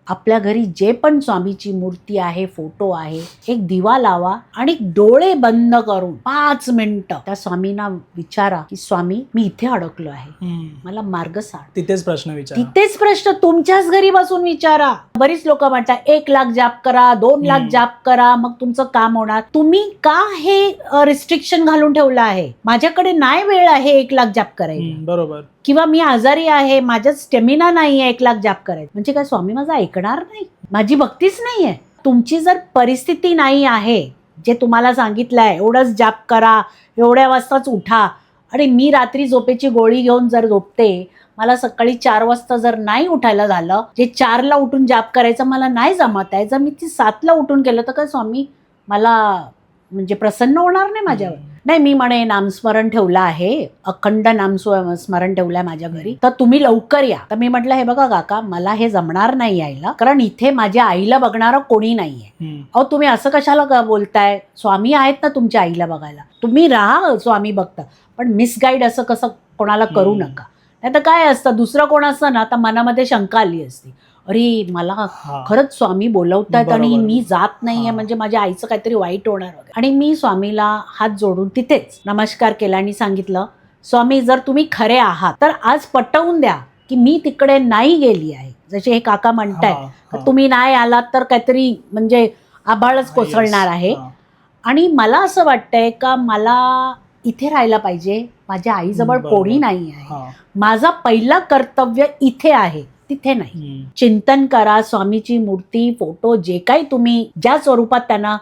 आपल्या घरी जे पण स्वामीची मूर्ती आहे, फोटो आहे, एक दिवा लावा आणि डोळे बंद करून 5 मिनिटं त्या स्वामींना विचारा की स्वामी मी इथे अडकलो आहे, मला मार्ग सांग. तिथेच प्रश्न विचारा. तिथेच प्रश्न तुमच्याच घरी बसून विचारा. बरीच लोक म्हणतात 1 लाख जाप करा, 2 लाख जाप करा, मग तुमचं काम होणार. तुम्ही का हे रिस्ट्रिक्शन घालून ठेवलं आहे? माझ्याकडे नाही वेळ आहे 1 लाख जाप करायला, बरोबर, किंवा मी आजारी आहे, माझ्यात स्टेमिना नाहीये 1 लाख जाप करायचं. म्हणजे काय स्वामी माझा ऐकणार नाही? माझी भक्तीच नाहीये. तुमची जर परिस्थिती नाही आहे, जे तुम्हाला सांगितलंय एवढंच जाप करा, एवढ्या वाजताच उठा, आणि मी रात्री झोपेची गोळी घेऊन जर झोपते, मला सकाळी 4 वाजता जर नाही उठायला झालं, जे 4ला उठून जाप करायचं मला नाही जमत आहे, जर मी ती 7ला उठून केलं तर काय स्वामी मला म्हणजे प्रसन्न होणार नाही माझ्यावर? नाही, मी म्हणे नामस्मरण ठेवलं आहे, अखंड नामस्मरण ठेवलंय माझ्या घरी, तर तुम्ही लवकर या. तर मी म्हटलं हे बघा काका, मला हे जमणार नाही यायला, कारण इथे माझ्या आईला बघणारं कोणी नाहीये. अहो तुम्ही असं कशाला बोलताय? स्वामी आहेत ना तुमच्या आईला बघायला, तुम्ही राहा स्वामी बघता, पण मिसगाईड असं कसं कोणाला करू नका. नाही तर काय असतं, दुसरं कोण असतं ना तर मनामध्ये शंका आली असती, अरे मला खरंच स्वामी बोलवतात आणि मी जात नाहीये, म्हणजे माझ्या आईचं काहीतरी वाईट होणार वगैरे. आणि मी स्वामीला हात जोडून तिथेच नमस्कार केला आणि सांगितलं, स्वामी जर तुम्ही खरे आहात तर आज पटवून द्या की मी तिकडे नाही गेली आहे. जसे हे काका म्हणतायत तुम्ही नाही आलात तर काहीतरी म्हणजे आभाळच कोसळणार आहे. आणि मला असं वाटतंय का मला इथे राहायला पाहिजे, माझ्या आईजवळ कोणी नाही आहे, माझा पहिला कर्तव्य इथे आहे, तिथे नाही. चिंतन करा, स्वामीची मूर्ती, फोटो, जे काही तुम्ही ज्या स्वरूपात त्यांना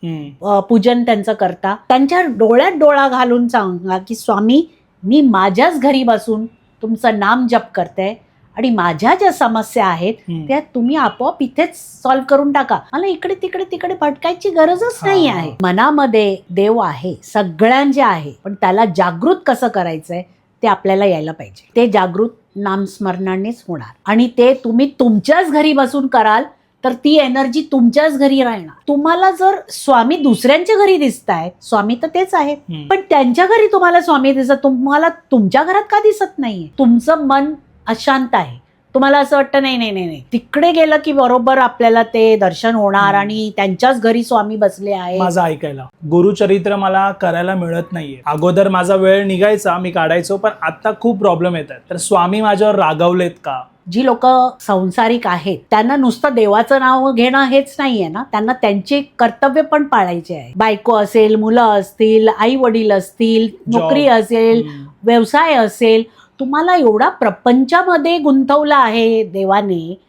पूजन त्यांचं करता, त्यांच्या डोळ्यात डोळा घालून सांगा की स्वामी मी माझ्याच घरी बसून तुमचं नाम जप करते आणि माझ्या ज्या समस्या आहेत त्या तुम्ही आपोआप इथेच सॉल्व्ह करून टाका. मला इकडे तिकडे तिकडे भटकायची गरजच नाही आहे. मनामध्ये देव आहे, सगळ्यांचे आहे, पण त्याला जागृत कसं करायचंय ते आपल्याला यायला पाहिजे. ते जागृत नामस्मरणानेच होणार, आणि ते तुम्ही तुमच्याच घरी बसून कराल तर ती एनर्जी तुमच्याच घरी राहणार. तुम्हाला जर स्वामी दुसऱ्यांच्या घरी दिसतायत, स्वामी तर तेच आहेत, पण त्यांच्या घरी तुम्हाला स्वामी दिसत, तुम्हाला तुमच्या घरात का दिसत नाहीये? तुमचं मन अशांत आहे, तुम्हाला असं वाटतं नाही नाही नाही तिकडे गेलं की बरोबर आपल्याला ते दर्शन होणार आणि त्यांच्याच घरी स्वामी बसले आहे. माझं ऐकायला गुरुचरित्र मला करायला मिळत नाहीये. अगोदर माझा वेळ निघायचा, मी काढायचो, पण आता खूप प्रॉब्लेम येतात. तर स्वामी माझ्यावर रागावलेत का? जी लोक संसारिक आहेत त्यांना नुसतं देवाचं नाव घेणं हेच नाहीये ना, त्यांना त्यांचे कर्तव्य पण पाळायचे आहे. बायको असेल, मुलं असतील, आई वडील असतील, नोकरी असेल, व्यवसाय असेल, तुम्हाला एवढा प्रपंचामध्ये गुंतवला आहे देवाने,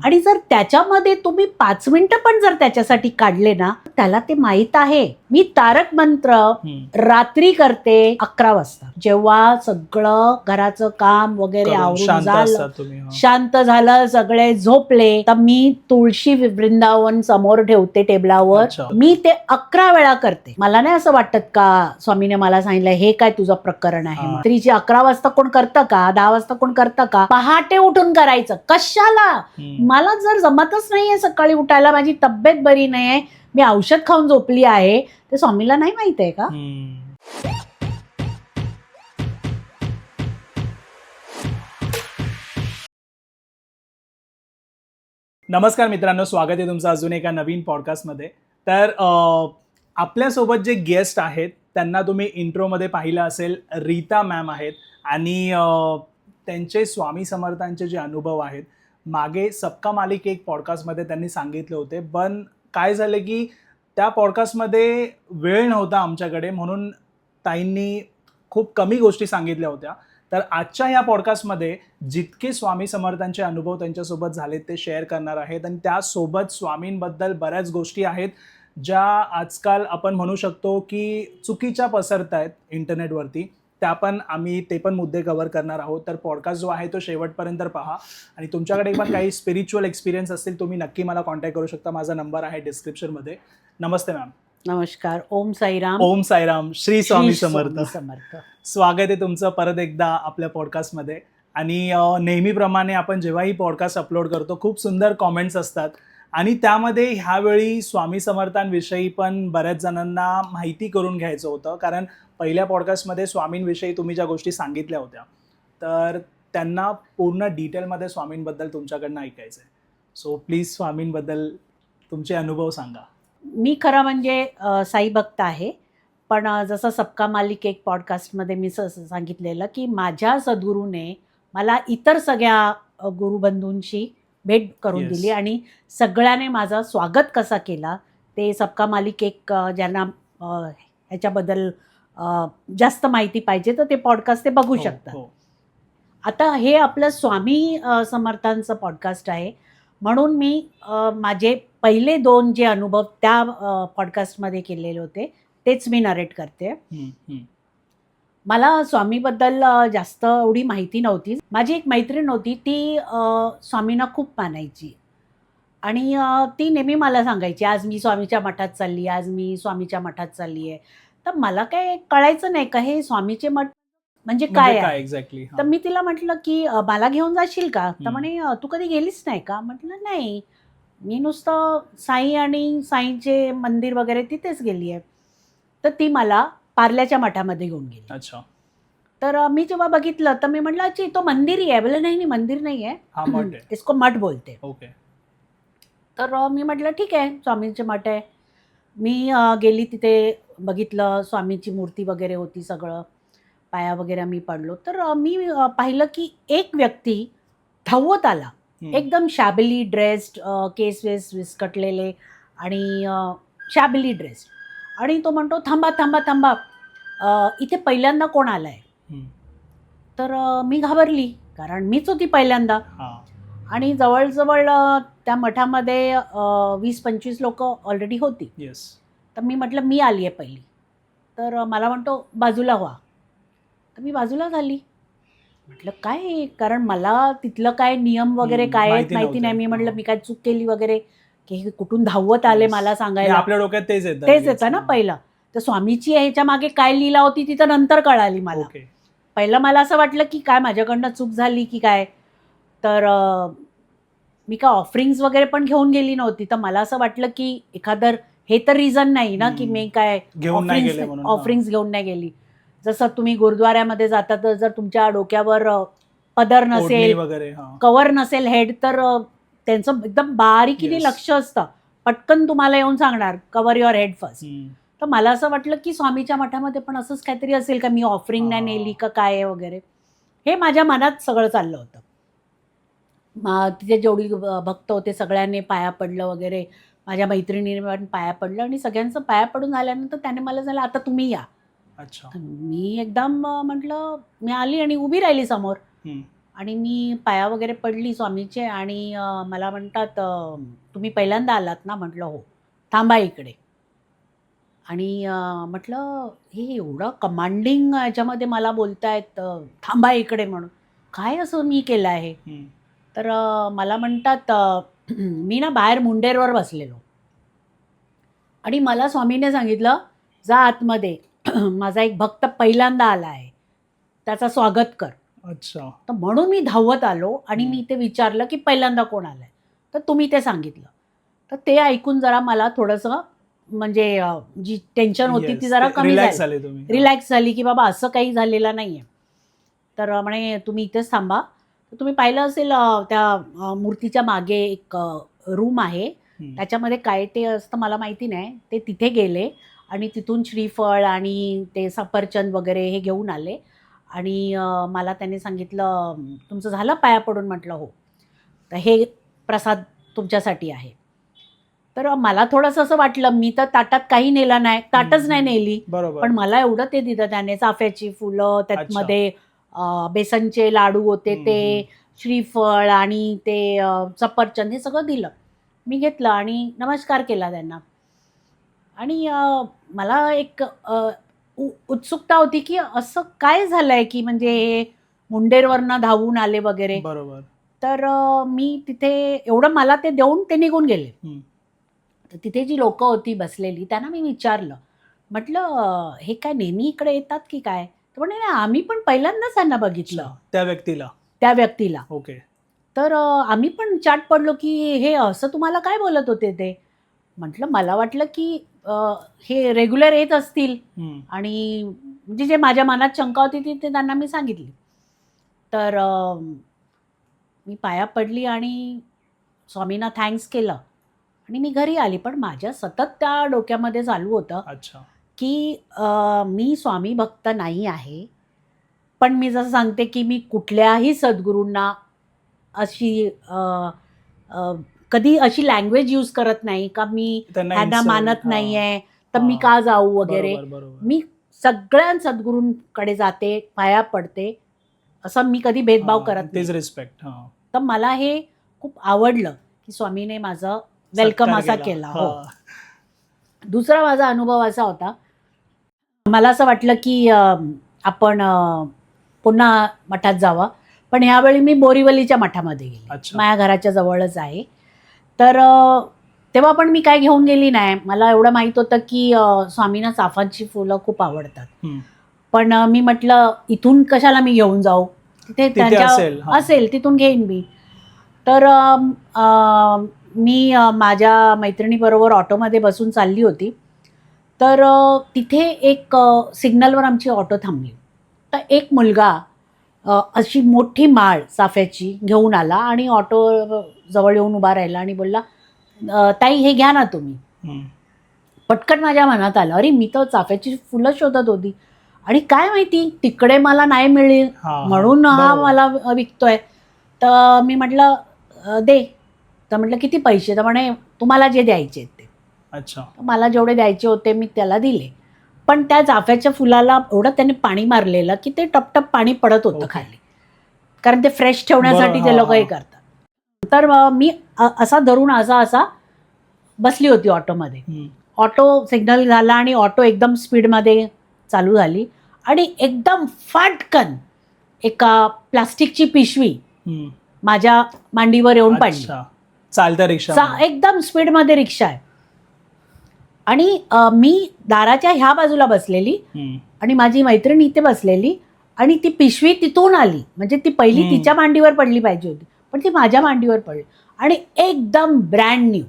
आणि जर त्याच्यामध्ये तुम्ही 5 मिनिटं पण जर त्याच्यासाठी काढले ना, त्याला ते माहित आहे. मी तारक मंत्र रात्री करते 11 वाजता, जेव्हा सगळं घराचं काम वगैरे आवरून झालं, शांत झालं, सगळे झोपले, तर मी तुळशी वृंदावन समोर ठेवते टेबलावर. मी ते 11 वेळा करते. मला नाही असं वाटत का स्वामीने मला सांगितलं हे काय तुझं प्रकरण आहे. रात्रीची 11 वाजता कोण करतं का? 10 वाजता कोण करतं का? पहाटे उठून करायचं कशाला? मला जर जमतच नाहीये सकाळी उठायला, माझी तब्येत बरी नाहीये, मी औषध खाऊन झोपली आहे, ते स्वामीला नाही माहित आहे का? नमस्कार मित्रांनो, स्वागत आहे तुमचं अजून एका नवीन पॉडकास्टमध्ये. तर आपल्यासोबत जे गेस्ट आहेत त्यांना तुम्ही इंट्रोमध्ये पाहिलं असेल, रीता मॅम आहेत, आणि त्यांचे स्वामी समर्थांचे जे अनुभव आहेत मागे सबका मालिक एक पॉडकास्टमध्ये त्यांनी सांगितले होते. पण काय झालं की त्या पॉडकास्टमध्ये वेळ नव्हता आमच्याकडे, म्हणून ताईंनी खूप कमी गोष्टी सांगितल्या होत्या. तर आजच्या ह्या पॉडकास्टमध्ये जितके स्वामी समर्थांचे अनुभव त्यांच्यासोबत झालेत ते शेअर करणार आहेत, आणि त्यासोबत स्वामींबद्दल बऱ्याच गोष्टी आहेत ज्या आजकाल आपण म्हणू शकतो की चुकीच्या पसरत आहेत इंटरनेटवरती. त्या पण आम्ही ते पण मुद्दे कव्हर करणार आहोत. तर पॉडकास्ट जो आहे तो शेवटपर्यंत पहा, आणि तुमच्याकडे पण काही स्पिरिच्युअल एक्सपिरियन्स असतील तुम्ही नक्की मला कॉन्टॅक्ट करू शकता. माझा नंबर आहे डिस्क्रिप्शनमध्ये. नमस्ते मॅम. नमस्कार. ओम साईराम. ओम साईराम. श्री स्वामी समर्थ. स्वागत आहे तुमचं परत एकदा आपल्या पॉडकास्टमध्ये. आणि नेहमीप्रमाणे आपण जेव्हाही पॉडकास्ट अपलोड करतो खूप सुंदर कॉमेंट्स असतात, आणि त्यामध्ये ह्यावेळी स्वामी समर्थांविषयी पण बऱ्याच जणांना माहिती करून घ्यायचं होतं, कारण पहिल्या पॉडकास्टमध्ये स्वामींविषयी तुम्ही ज्या गोष्टी सांगितल्या होत्या तर त्यांना पूर्ण डिटेलमध्ये स्वामींबद्दल तुमच्याकडनं ऐकायचं आहे. सो प्लीज स्वामींबद्दल तुमचे अनुभव सांगा. मी खरं म्हणजे साई भक्त आहे. पण जसं सबका मालिक एक पॉडकास्टमध्ये मी सांगितलेलं की माझ्या सद्गुरूने मला इतर सगळ्या गुरुबंधूंशी भेट करून Yes. दिली आणि सगळ्याने माझं स्वागत कसा केला ते सबका मालिक एक ज्यांना ह्याच्याबद्दल जास्त माहिती पाहिजे तर ते पॉडकास्ट ते बघू हो, शकतात. हो. आता हे आपलं स्वामी समर्थांचं पॉडकास्ट आहे म्हणून मी माझे पहिले 2 जे अनुभव त्या पॉडकास्टमध्ये केलेले होते तेच मी नरेट करते. हम्म, हम्म. मला स्वामीबद्दल जास्त एवढी माहिती नव्हती. माझी एक मैत्रीण होती ती स्वामींना खूप मानायची आणि ती नेहमी मला सांगायची आज मी स्वामीच्या मठात चालली, आज मी स्वामीच्या मठात चालली आहे. तर मला काय कळायचं नाही का हे स्वामीचे मठ म्हणजे काय म्हणजे आहे. काय एक्झॅक्टली? तर मी तिला म्हटलं की मला घेऊन जाशील का? तर हं. म्हणे तू कधी गेलीच नाही का? म्हटलं नाही, मी नुसतं साई आणि साईचे मंदिर वगैरे तिथेच गेली आहे. तर ती मला पार्ल्याच्या मठामध्ये घेऊन गेली. अच्छा, तर मी जेव्हा बघितलं तर मी म्हटलं अच्छा तो मंदिरही आहे. बोले नाही नाही मंदिर नाही आहे, हा मठ आहे. इसको मठ बोलते. ओके. तर मी म्हटलं ठीक आहे स्वामींचे मठ आहे. मी गेली तिथे बघितलं स्वामींची मूर्ती वगैरे होती सगळं. पाया वगैरे मी पडलो. तर मी पाहिलं की एक व्यक्ती धावत आला. हम्म. एकदम शॅबिली ड्रेस्ड, केस वेस विस्कटलेले आणि शॅबिली ड्रेस्ड आणि तो म्हणतो थांबा थांबा थांबा, इथे पहिल्यांदा कोण आला आहे? हम्म. तर मी घाबरली कारण मीच होती पहिल्यांदा हा. आणि जवळजवळ त्या मठामध्ये 20-25 लोकं ऑलरेडी होती. येस. तर मी म्हटलं मी आली आहे पहिली. तर मला म्हणतो बाजूला व्हा. तर मी बाजूला झाली. म्हटलं काय आहे? कारण मला तिथलं काय नियम वगैरे काय आहेत माहिती माहिती नव्हते. नाही. मी म्हटलं हां. मी काय चूक केली वगैरे की हे कुठून धावत आले Yes. मला नाही, सांगायला. आपल्या डोक्यात तेच येतं. तेच येतं ना पहिलं. तर स्वामीची ह्याच्या मागे काय लीला होती ती तर नंतर कळाली मला. ओके. पहिलं मला असं वाटलं की काय माझ्याकडनं चूक झाली की काय. तर मी काय ऑफरिंग्स वगैरे पण घेऊन गेली नव्हती. तर मला असं वाटलं की एखादं हे तर रिझन नाही ना की मी काय घेऊन नाही गेले म्हणून. ऑफरिंग्स घेऊन नाही गेली. जसं तुम्ही गुरुद्वाऱ्यामध्ये जाता तर जर तुमच्या डोक्यावर पदर ओढणी नसेल, वगैरे. हा. कवर नसेल हेड तर त्यांचं एकदम बारीकीने Yes. लक्ष असतं. पटकन तुम्हाला येऊन सांगणार कवर युअर हेड फर्स्ट. हम्म. तर मला असं वाटलं की स्वामीच्या मठामध्ये पण असंच काहीतरी असेल का मी ऑफरिंग नाही नेली का काय आहे वगैरे. हे माझ्या मनात सगळं चाललं होतं. तिथे जेवढी भक्त होते सगळ्यांनी पाया पडलं वगैरे. माझ्या मैत्रिणीने पण पाया पडलं आणि सगळ्यांचं पाया पडून झाल्यानंतर त्याने मला झालं आता तुम्ही या. अच्छा. तर मी एकदम म्हटलं मी आली आणि उभी राहिली समोर हम्म. आणि मी पाया वगैरे पडली स्वामीचे आणि मला म्हणतात तुम्ही पहिल्यांदा आलात ना? म्हटलं हो. थांबा इकडे. आणि म्हटलं हे एवढं कमांडिंग याच्यामध्ये मला बोलतायत थांबा इकडे म्हणून. काय असं मी केलं आहे? हम्म. तर मला म्हणतात मी ना बाहेर मुंडेरवर बसलेलो आणि मला स्वामीने सांगितलं जा आतमध्ये माझा एक भक्त पहिल्यांदा आला आहे त्याचं स्वागत कर. अच्छा. तर म्हणून मी धावत आलो आणि मी ते विचारलं की पहिल्यांदा कोण आलं आहे? तर तुम्ही ते सांगितलं. तर ते ऐकून जरा मला थोडंसं म्हणजे जी टेन्शन होती ती जरा कमी रिलॅक्स झाली. झाले तुम्ही. रिलॅक्स झाली की बाबा असं काही झालेलं नाही आहे. तर म्हणे तुम्ही इथेच थांबा. तर तुम्ही पाहिलं असेल त्या मूर्तीच्या मागे एक रूम आहे. हम्म. त्याच्यामध्ये काय ते असतं मला माहिती नाही. ते तिथे गेले आणि तिथून श्रीफळ आणि ते सफरचंद वगैरे हे घेऊन आले आणि मला त्यांनी सांगितलं तुमचं झालं पाया पडून? म्हटलं हो. तर हे प्रसाद तुमच्यासाठी आहे. तर मला थोडंसं असं वाटलं मी तर ताटात काही नेलं नाही, ताटच नाही नेली. बरोबर. पण मला एवढं ते दिलं त्याने चाफ्याची फुलं त्यामध्ये बेसनचे लाडू होते ते, श्रीफळ आणि ते सफरचंद हे सगळं दिलं. मी घेतलं आणि नमस्कार केला त्यांना आणि मला एक उत्सुकता होती की असं काय झालंय की म्हणजे हे मुंडेरवरनं धावून आले वगैरे. बरोबर. तर मी तिथे एवढं मला ते देऊन ते निघून गेले. हम्म. तर तिथे जी लोकं होती बसलेली त्यांना मी विचारलं म्हटलं हे काय नेहमी इकडे येतात की काय? तर म्हणे नाही आम्ही पण पहिल्यांदाच त्यांना बघितलं. अच्छा. त्या व्यक्तीला. त्या व्यक्तीला. ओके. तर आम्ही पण चाट पडलो की हे असं तुम्हाला काय बोलत होते ते? म्हटलं मला वाटलं की हे रेग्युलर येत असतील हम्म. आणि म्हणजे जे माझ्या मनात शंका होती ती ते त्यांना मी सांगितली. तर मी पाया पडली आणि स्वामींना थँक्स केलं आणि मी घरी आली. पण माझ्या सतत त्या डोक्यामध्ये चालू होतं अच्छा. की मी स्वामी भक्त नाही आहे. पण मी जसं सांगते की मी कुठल्याही सद्गुरूंना अशी कधी अशी लँग्वेज यूज करत नाही का मी त्यांना ह्यांना insult, मानत हा. नाही आहे तर मी हा. का जाऊ वगैरे. बरोबर, बरोबर. मी सगळ्या सद्गुरूंकडे जाते, पाया पडते, असं मी कधी भेदभाव हा, करत तेच नाही. रिस्पेक्ट. तर मला हे खूप आवडलं की स्वामीने माझं वेलकम असा केला. हो. दुसरा माझा अनुभव असा होता, मला असं वाटलं की आपण पुन्हा मठात जावं. पण ह्यावेळी मी बोरिवलीच्या मठामध्ये गेले. अच्छा. माझ्या घराच्या जवळच आहे. तर तेव्हा पण मी काय घेऊन गेली नाही. मला एवढं माहीत होतं की स्वामींना चाफांची फुलं खूप आवडतात. पण मी म्हटलं इथून कशाला मी घेऊन जाऊ, तिथे त्यांच्या असेल तिथून घेईन मी. तर मी माझ्या मैत्रिणीबरोबर ऑटोमध्ये बसून चालली होती. तर तिथे एक सिग्नलवर आमची ऑटो थांबली. तर एक मुलगा अशी मोठी माळ चाफ्याची घेऊन आला आणि ऑटो जवळ येऊन उभा राहिला आणि बोलला, ताई हे घ्या ना तुम्ही. पटकन माझ्या मनात आलं, अरे मी तर चाफ्याची फुलं शोधत होती आणि काय माहिती तिकडे मला नाही मिळेल म्हणून हा मला विकतोय. तर मी म्हटलं दे. तर म्हटलं किती पैसे. तर म्हणे तुम्हाला जे द्यायचे आहेत ते. अच्छा. मला जेवढे द्यायचे होते मी त्याला दिले. पण त्या चाफ्याच्या फुलाला एवढं त्याने पाणी मारलेलं की ते टपटप पाणी पडत होतं खाली, कारण ते फ्रेश ठेवण्यासाठी ते लोक हे करतात. तर मी असा धरून असा बसली होती ऑटोमध्ये. ऑटो सिग्नल झाला आणि ऑटो एकदम स्पीडमध्ये चालू झाली आणि एकदम फाटकन एका प्लास्टिकची पिशवी माझ्या मांडीवर येऊन पडली. चालत्या रिक्षा, एकदम स्पीडमध्ये रिक्षा आहे आणि मी दाराच्या ह्या बाजूला बसलेली आणि माझी मैत्रीण इथे बसलेली आणि ती पिशवी तिथून आली. म्हणजे ती पहिली तिच्या मांडीवर पडली पाहिजे होती, पण ती माझ्या मांडीवर पडली आणि एकदम ब्रँड न्यू.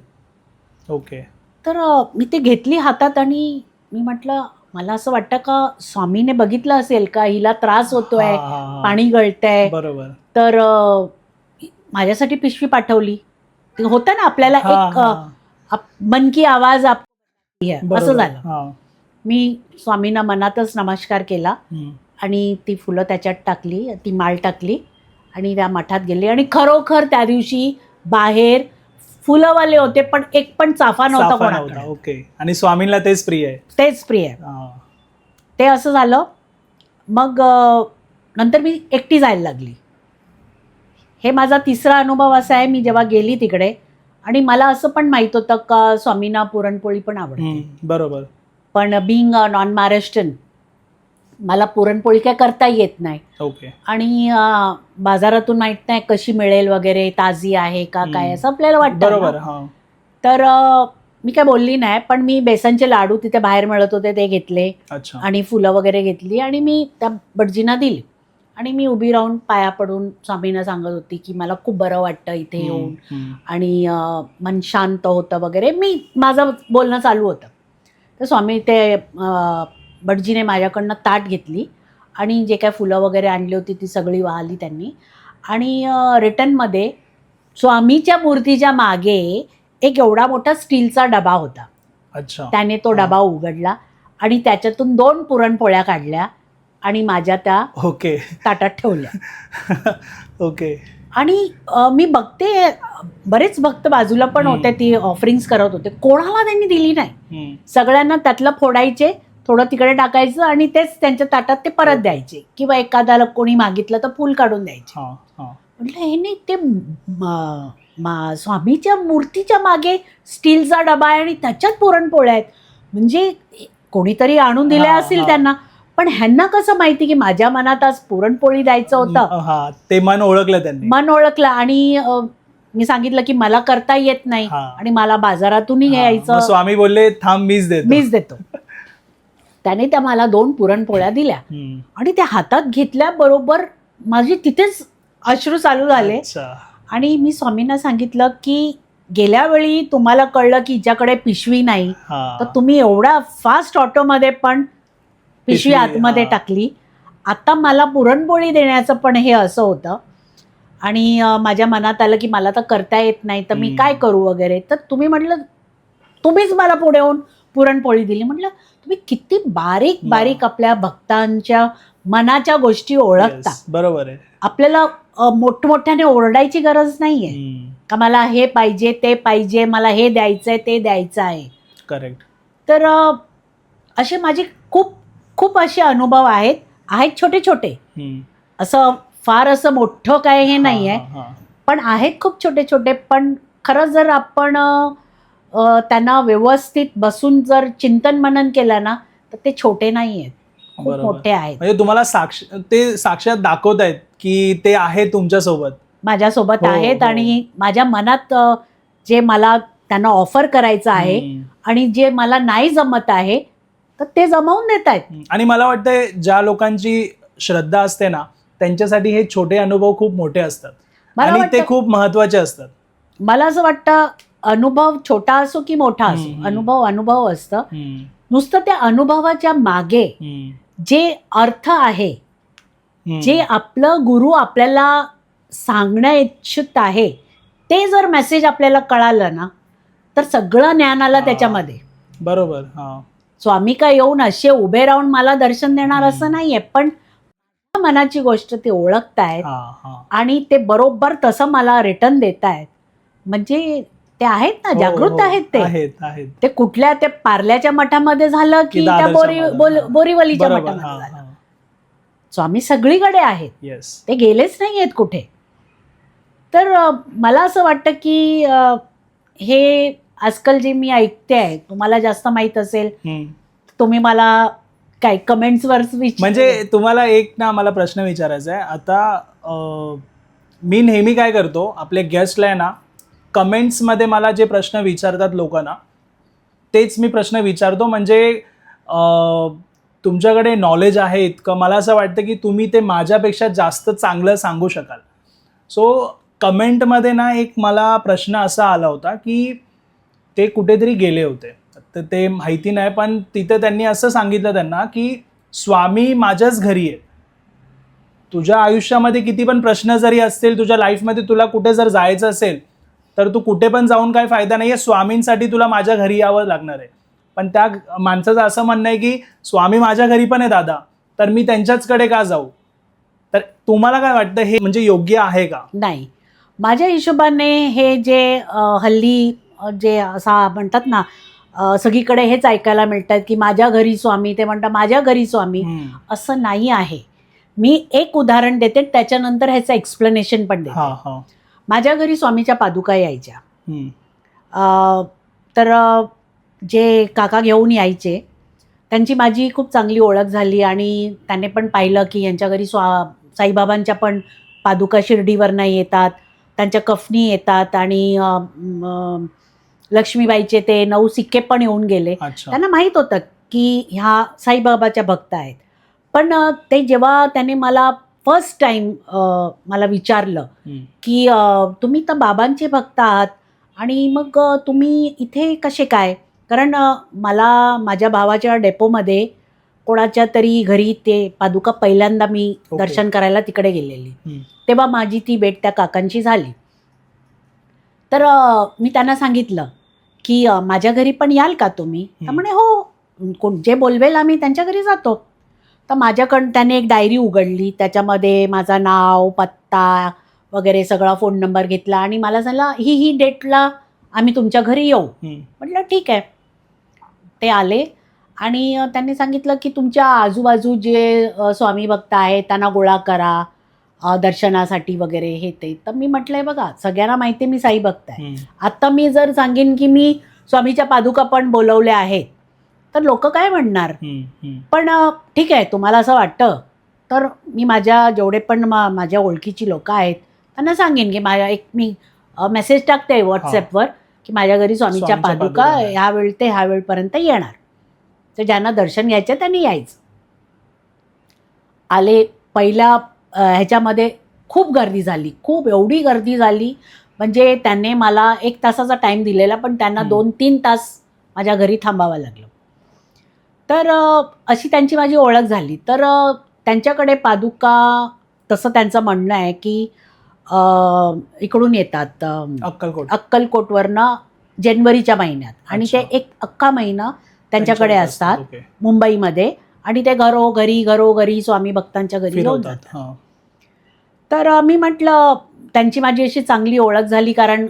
ओके. तर मी ते घेतली हातात आणि मी म्हटलं मला असं वाटतं का स्वामीने बघितलं असेल का हिला त्रास होतोय, पाणी गळतंय. बरोबर. तर माझ्यासाठी पिशवी पाठवली. होतं ना आपल्याला एक मन की आवाज असं झालं. मी स्वामींना मनातच नमस्कार केला आणि ती फुलं त्याच्यात टाकली, ती माळ टाकली आणि त्या मठात गेले. आणि खरोखर त्या दिवशी बाहेर फुलंवाले होते पण एक पण चाफा नव्हता कोणाकडे. ओके. आणि स्वामींना तेच प्रिय आहे. तेच प्रिय आहे. ते असं झालं. मग नंतर मी एकटी जायला लागली. हे माझा तिसरा अनुभव असा आहे. मी जेव्हा गेली तिकडे आणि मला असं पण माहीत होतं का स्वामींना पुरणपोळी पण आवडते. बरोबर. पण बिंग नॉन महाराष्ट्रीयन मला पुरणपोळी काय करता येत नाही. ओके. आणि बाजारातून माहीत नाही कशी मिळेल वगैरे, ताजी आहे का काय असं आपल्याला वाटतं. बरोबर. तर मी काय बोलली नाही. पण मी बेसनचे लाडू तिथे बाहेर मिळत होते ते घेतले आणि फुलं वगैरे घेतली आणि मी त्या भटजींना दिली आणि मी उभी राहून पाया पडून स्वामींना सांगत होती की मला खूप बरं वाटतं इथे येऊन आणि मन शांत होतं वगैरे. माझं बोलणं चालू होतं. तर स्वामी ते भटजीने माझ्याकडनं ताट घेतली आणि जे काय फुलं वगैरे आणली होती ती सगळी वाहली त्यांनी आणि रिटर्नमध्ये स्वामीच्या मूर्तीच्या मागे एक एवढा मोठा स्टीलचा डबा होता. अच्छा. त्याने तो डबा उघडला आणि त्याच्यातून 2 पुरणपोळ्या काढल्या आणि माझ्या त्या ताटात ठेवल्या. ओके. आणि मी बघते बरेच भक्त बाजूला पण होते, ती ऑफरिंग्स करत होते. कोणाला त्यांनी दिली नाही. सगळ्यांना त्यातलं फोडायचे, थोडं तिकडे टाकायचं आणि तेच त्यांच्या ताटात ते परत द्यायचे किंवा एखाद्याला कोणी मागितलं तर फुल काढून द्यायचे. म्हटलं हे नाही, ते स्वामीच्या मूर्तीच्या मागे स्टीलचा डबा आहे आणि त्याच्यात पुरणपोळ्या आहेत. म्हणजे कोणीतरी आणून दिल्या असतील त्यांना. पण ह्यांना कसं माहिती की माझ्या मनात आज पुरणपोळी द्यायचं होतं. ते मन ओळखलं त्यांनी. मन ओळखलं आणि मी सांगितलं की मला करता येत नाही आणि मला बाजारातूनही यायचं. स्वामी बोलले थांब मीच देतो. त्याने त्या मला 2 पुरणपोळ्या दिल्या आणि त्या हातात घेतल्याबरोबर माझे तिथेच अश्रू चालू झाले. आणि मी स्वामींना सांगितलं की गेल्या वेळी तुम्हाला कळलं की हिच्याकडे पिशवी नाही तर तुम्ही एवढ्या फास्ट ऑटोमध्ये पण पिशवी आतमध्ये टाकली. आता मला पुरणपोळी देण्याचं पण हे असं होतं. आणि माझ्या मनात आलं की मला तर करता येत नाही तर मी काय करू वगैरे. तर तुम्ही म्हटलं तुम्हीच मला पुढे येऊन पुरणपोळी दिली. म्हटलं तुम्ही किती बारीक बारीक आपल्या भक्तांच्या मनाच्या गोष्टी ओळखता. Yes, बरोबर आहे. आपल्याला मोठमोठ्याने ओरडायची गरज नाहीये का मला हे पाहिजे ते पाहिजे, मला हे द्यायचंय ते द्यायचं आहे. करेक्ट. तर असे माझे खूप खूप असे अनुभव आहेत छोटे छोटे. असं फार असं मोठं काय हे नाही आहे, पण आहेत खूप छोटे छोटे. पण खरं जर आपण त्यांना व्यवस्थित बसून जर चिंतन मनन केलं ना तर ते छोटे नाही आहेत, खूप मोठे आहेत. म्हणजे तुम्हाला ते साक्षात दाखवतायत की ते आहे तुमच्यासोबत, माझ्यासोबत आहेत. आणि माझ्या मनात जे मला त्यांना ऑफर करायचं आहे आणि जे मला नाही जमत आहे तर ते जमवून देत आहेत. आणि मला वाटतंय ज्या लोकांची श्रद्धा असते ना त्यांच्यासाठी हे छोटे अनुभव खूप मोठे असतात आणि ते खूप महत्वाचे असतात. मला असं वाटतं अनुभव छोटा असो की मोठा असो, अनुभव असतं. नुसतं त्या अनुभवाच्या मागे जे अर्थ आहे, जे आपलं गुरु आपल्याला सांगण्या इच्छित आहे, ते जर मेसेज आपल्याला कळालं ना तर सगळं ज्ञान आलं त्याच्यामध्ये. बरोबर. स्वामी का येऊन असे उभे राहून मला दर्शन देणार असं नाहीये, पण मनाची गोष्ट ते ओळखतायत आणि ते बरोबर तसं मला रिटर्न देतायत. म्हणजे ते आहेत ना, जागृत आहेत ते कुठल्या ते पार्ल्याच्या मठामध्ये झालं की त्या बोरीवलीच्या मठामध्ये झालं. स्वामी सगळीकडे आहेत, ते गेलेच नाही आहेत कुठे. तर मला असं वाटतं की हे आजकाल जे मी ऐकते आहे, तुम्हाला जास्त माहित असेल, तुम्ही मला काय कमेंट्सवर म्हणजे तुम्हाला एक ना मला प्रश्न विचारायचा आहे. आता मी नेहमी काय करतो, आपले गेस्टला आहे ना कमेंट्समध्ये मला जे प्रश्न विचारतात लोकांना तेच मी प्रश्न विचारतो. म्हणजे तुमच्याकडे नॉलेज आहे इतकं, मला असं वाटतं की तुम्ही ते माझ्यापेक्षा जास्त चांगलं सांगू शकाल. सो कमेंटमध्ये ना एक मला प्रश्न असा आला होता की ते कुठेतरी गेले होते, तर ते माहिती नाही, पण तिथे त्यांनी असं सांगितलं त्यांना की स्वामी माझ्याच घरी आहे. तुझ्या आयुष्यामध्ये किती पण प्रश्न जरी असतील, तुझ्या लाईफमध्ये तुला कुठे जर जायचं असेल तर तू कुठे पण जाऊन काही फायदा नाही आहे, स्वामींसाठी तुला माझ्या घरी यावं लागणार आहे. पण त्या माणसाचं असं म्हणणं आहे की स्वामी माझ्या घरी पण आहे दादा, तर मी त्यांच्याचकडे का जाऊ. तर तुम्हाला काय वाटतं, हे म्हणजे योग्य आहे का? नाही, माझ्या हिशोबाने हे जे हल्ली जे असा म्हणतात ना, सगळीकडे हेच ऐकायला मिळतात की माझ्या घरी स्वामी, ते म्हणतात माझ्या घरी स्वामी, असं नाही आहे. मी एक उदाहरण देते, त्याच्यानंतर ह्याचं एक्सप्लेनेशन पण देते. माझ्या घरी स्वामीच्या पादुका यायच्या. तर जे काका घेऊन यायचे त्यांची माझी खूप चांगली ओळख झाली आणि त्याने पण पाहिलं की यांच्या घरी साईबाबांच्या पण पादुका शिर्डीवरनं येतात, त्यांच्या कफनी येतात आणि लक्ष्मीबाईचे ते 9 सिक्के पण येऊन गेले. त्यांना माहीत होतं की ह्या साईबाबाच्या भक्त आहेत. पण ते जेव्हा त्याने मला फर्स्ट टाइम मला विचारलं की तुम्ही तर बाबांचे भक्त आहात आणि मग तुम्ही इथे कसे काय. कारण मला माझ्या भावाच्या डेपोमध्ये कोणाच्या तरी घरी ते पादुका पहिल्यांदा मी दर्शन करायला तिकडे गेलेली, तेव्हा माझी ती भेट त्या काकांची झाली. तर मी त्यांना सांगितलं की माझ्या घरी पण याल का तुम्ही. तर म्हणे हो, कोण जे बोलवेल आम्ही त्यांच्या घरी जातो. तर माझ्याकडं त्याने एक डायरी उघडली, त्याच्यामध्ये माझा नाव, पत्ता वगैरे सगळा फोन नंबर घेतला आणि मला सांगितलं ही डेटला आम्ही तुमच्या घरी येऊ. म्हटलं ठीक आहे. ते आले आणि त्यांनी सांगितलं की तुमच्या आजूबाजू जे स्वामी भक्त आहेत त्यांना गोळा करा दर्शनासाठी वगैरे हे ते. तर मी म्हटलंय बघा, सगळ्यांना माहिती आहे मी साई भक्त आहे. आता मी जर सांगेन की मी स्वामीच्या पादुका पण बोलवल्या आहेत तर लोक काय म्हणणार. पण ठीक आहे, तुम्हाला असं वाटतं तर मी माझ्या जेवढे पण माझ्या ओळखीची लोक आहेत त्यांना सांगेन की मी मेसेज टाकते व्हॉट्सॲपवर की माझ्या घरी स्वामीच्या पादुका ह्या वेळ ते ह्या वेळपर्यंत येणार. तर ज्यांना दर्शन घ्यायचं त्यांनी यायचं. आले, पहिल्या ह्याच्यामध्ये खूप गर्दी झाली, खूप एवढी गर्दी झाली म्हणजे त्यांनी मला 1 तासाचा टाईम दिलेला, पण त्यांना 2-3 तास माझ्या घरी थांबावं लागलं. तर अशी त्यांची माझी ओळख झाली. तर त्यांच्याकडे पादुका, तसं त्यांचं म्हणणं आहे की इकडून येतात अक्कलकोटवरनं जानेवारीच्या महिन्यात, आणि ते अच्छा. एक अख्खा महिना त्यांच्याकडे असतात ओके. मुंबईमध्ये, आणि ते घरोघरी स्वामी भक्तांच्या घरी जाऊन फिरवतात. जातात. हां. तर मी म्हटलं, त्यांची माझी अशी चांगली ओळख झाली, कारण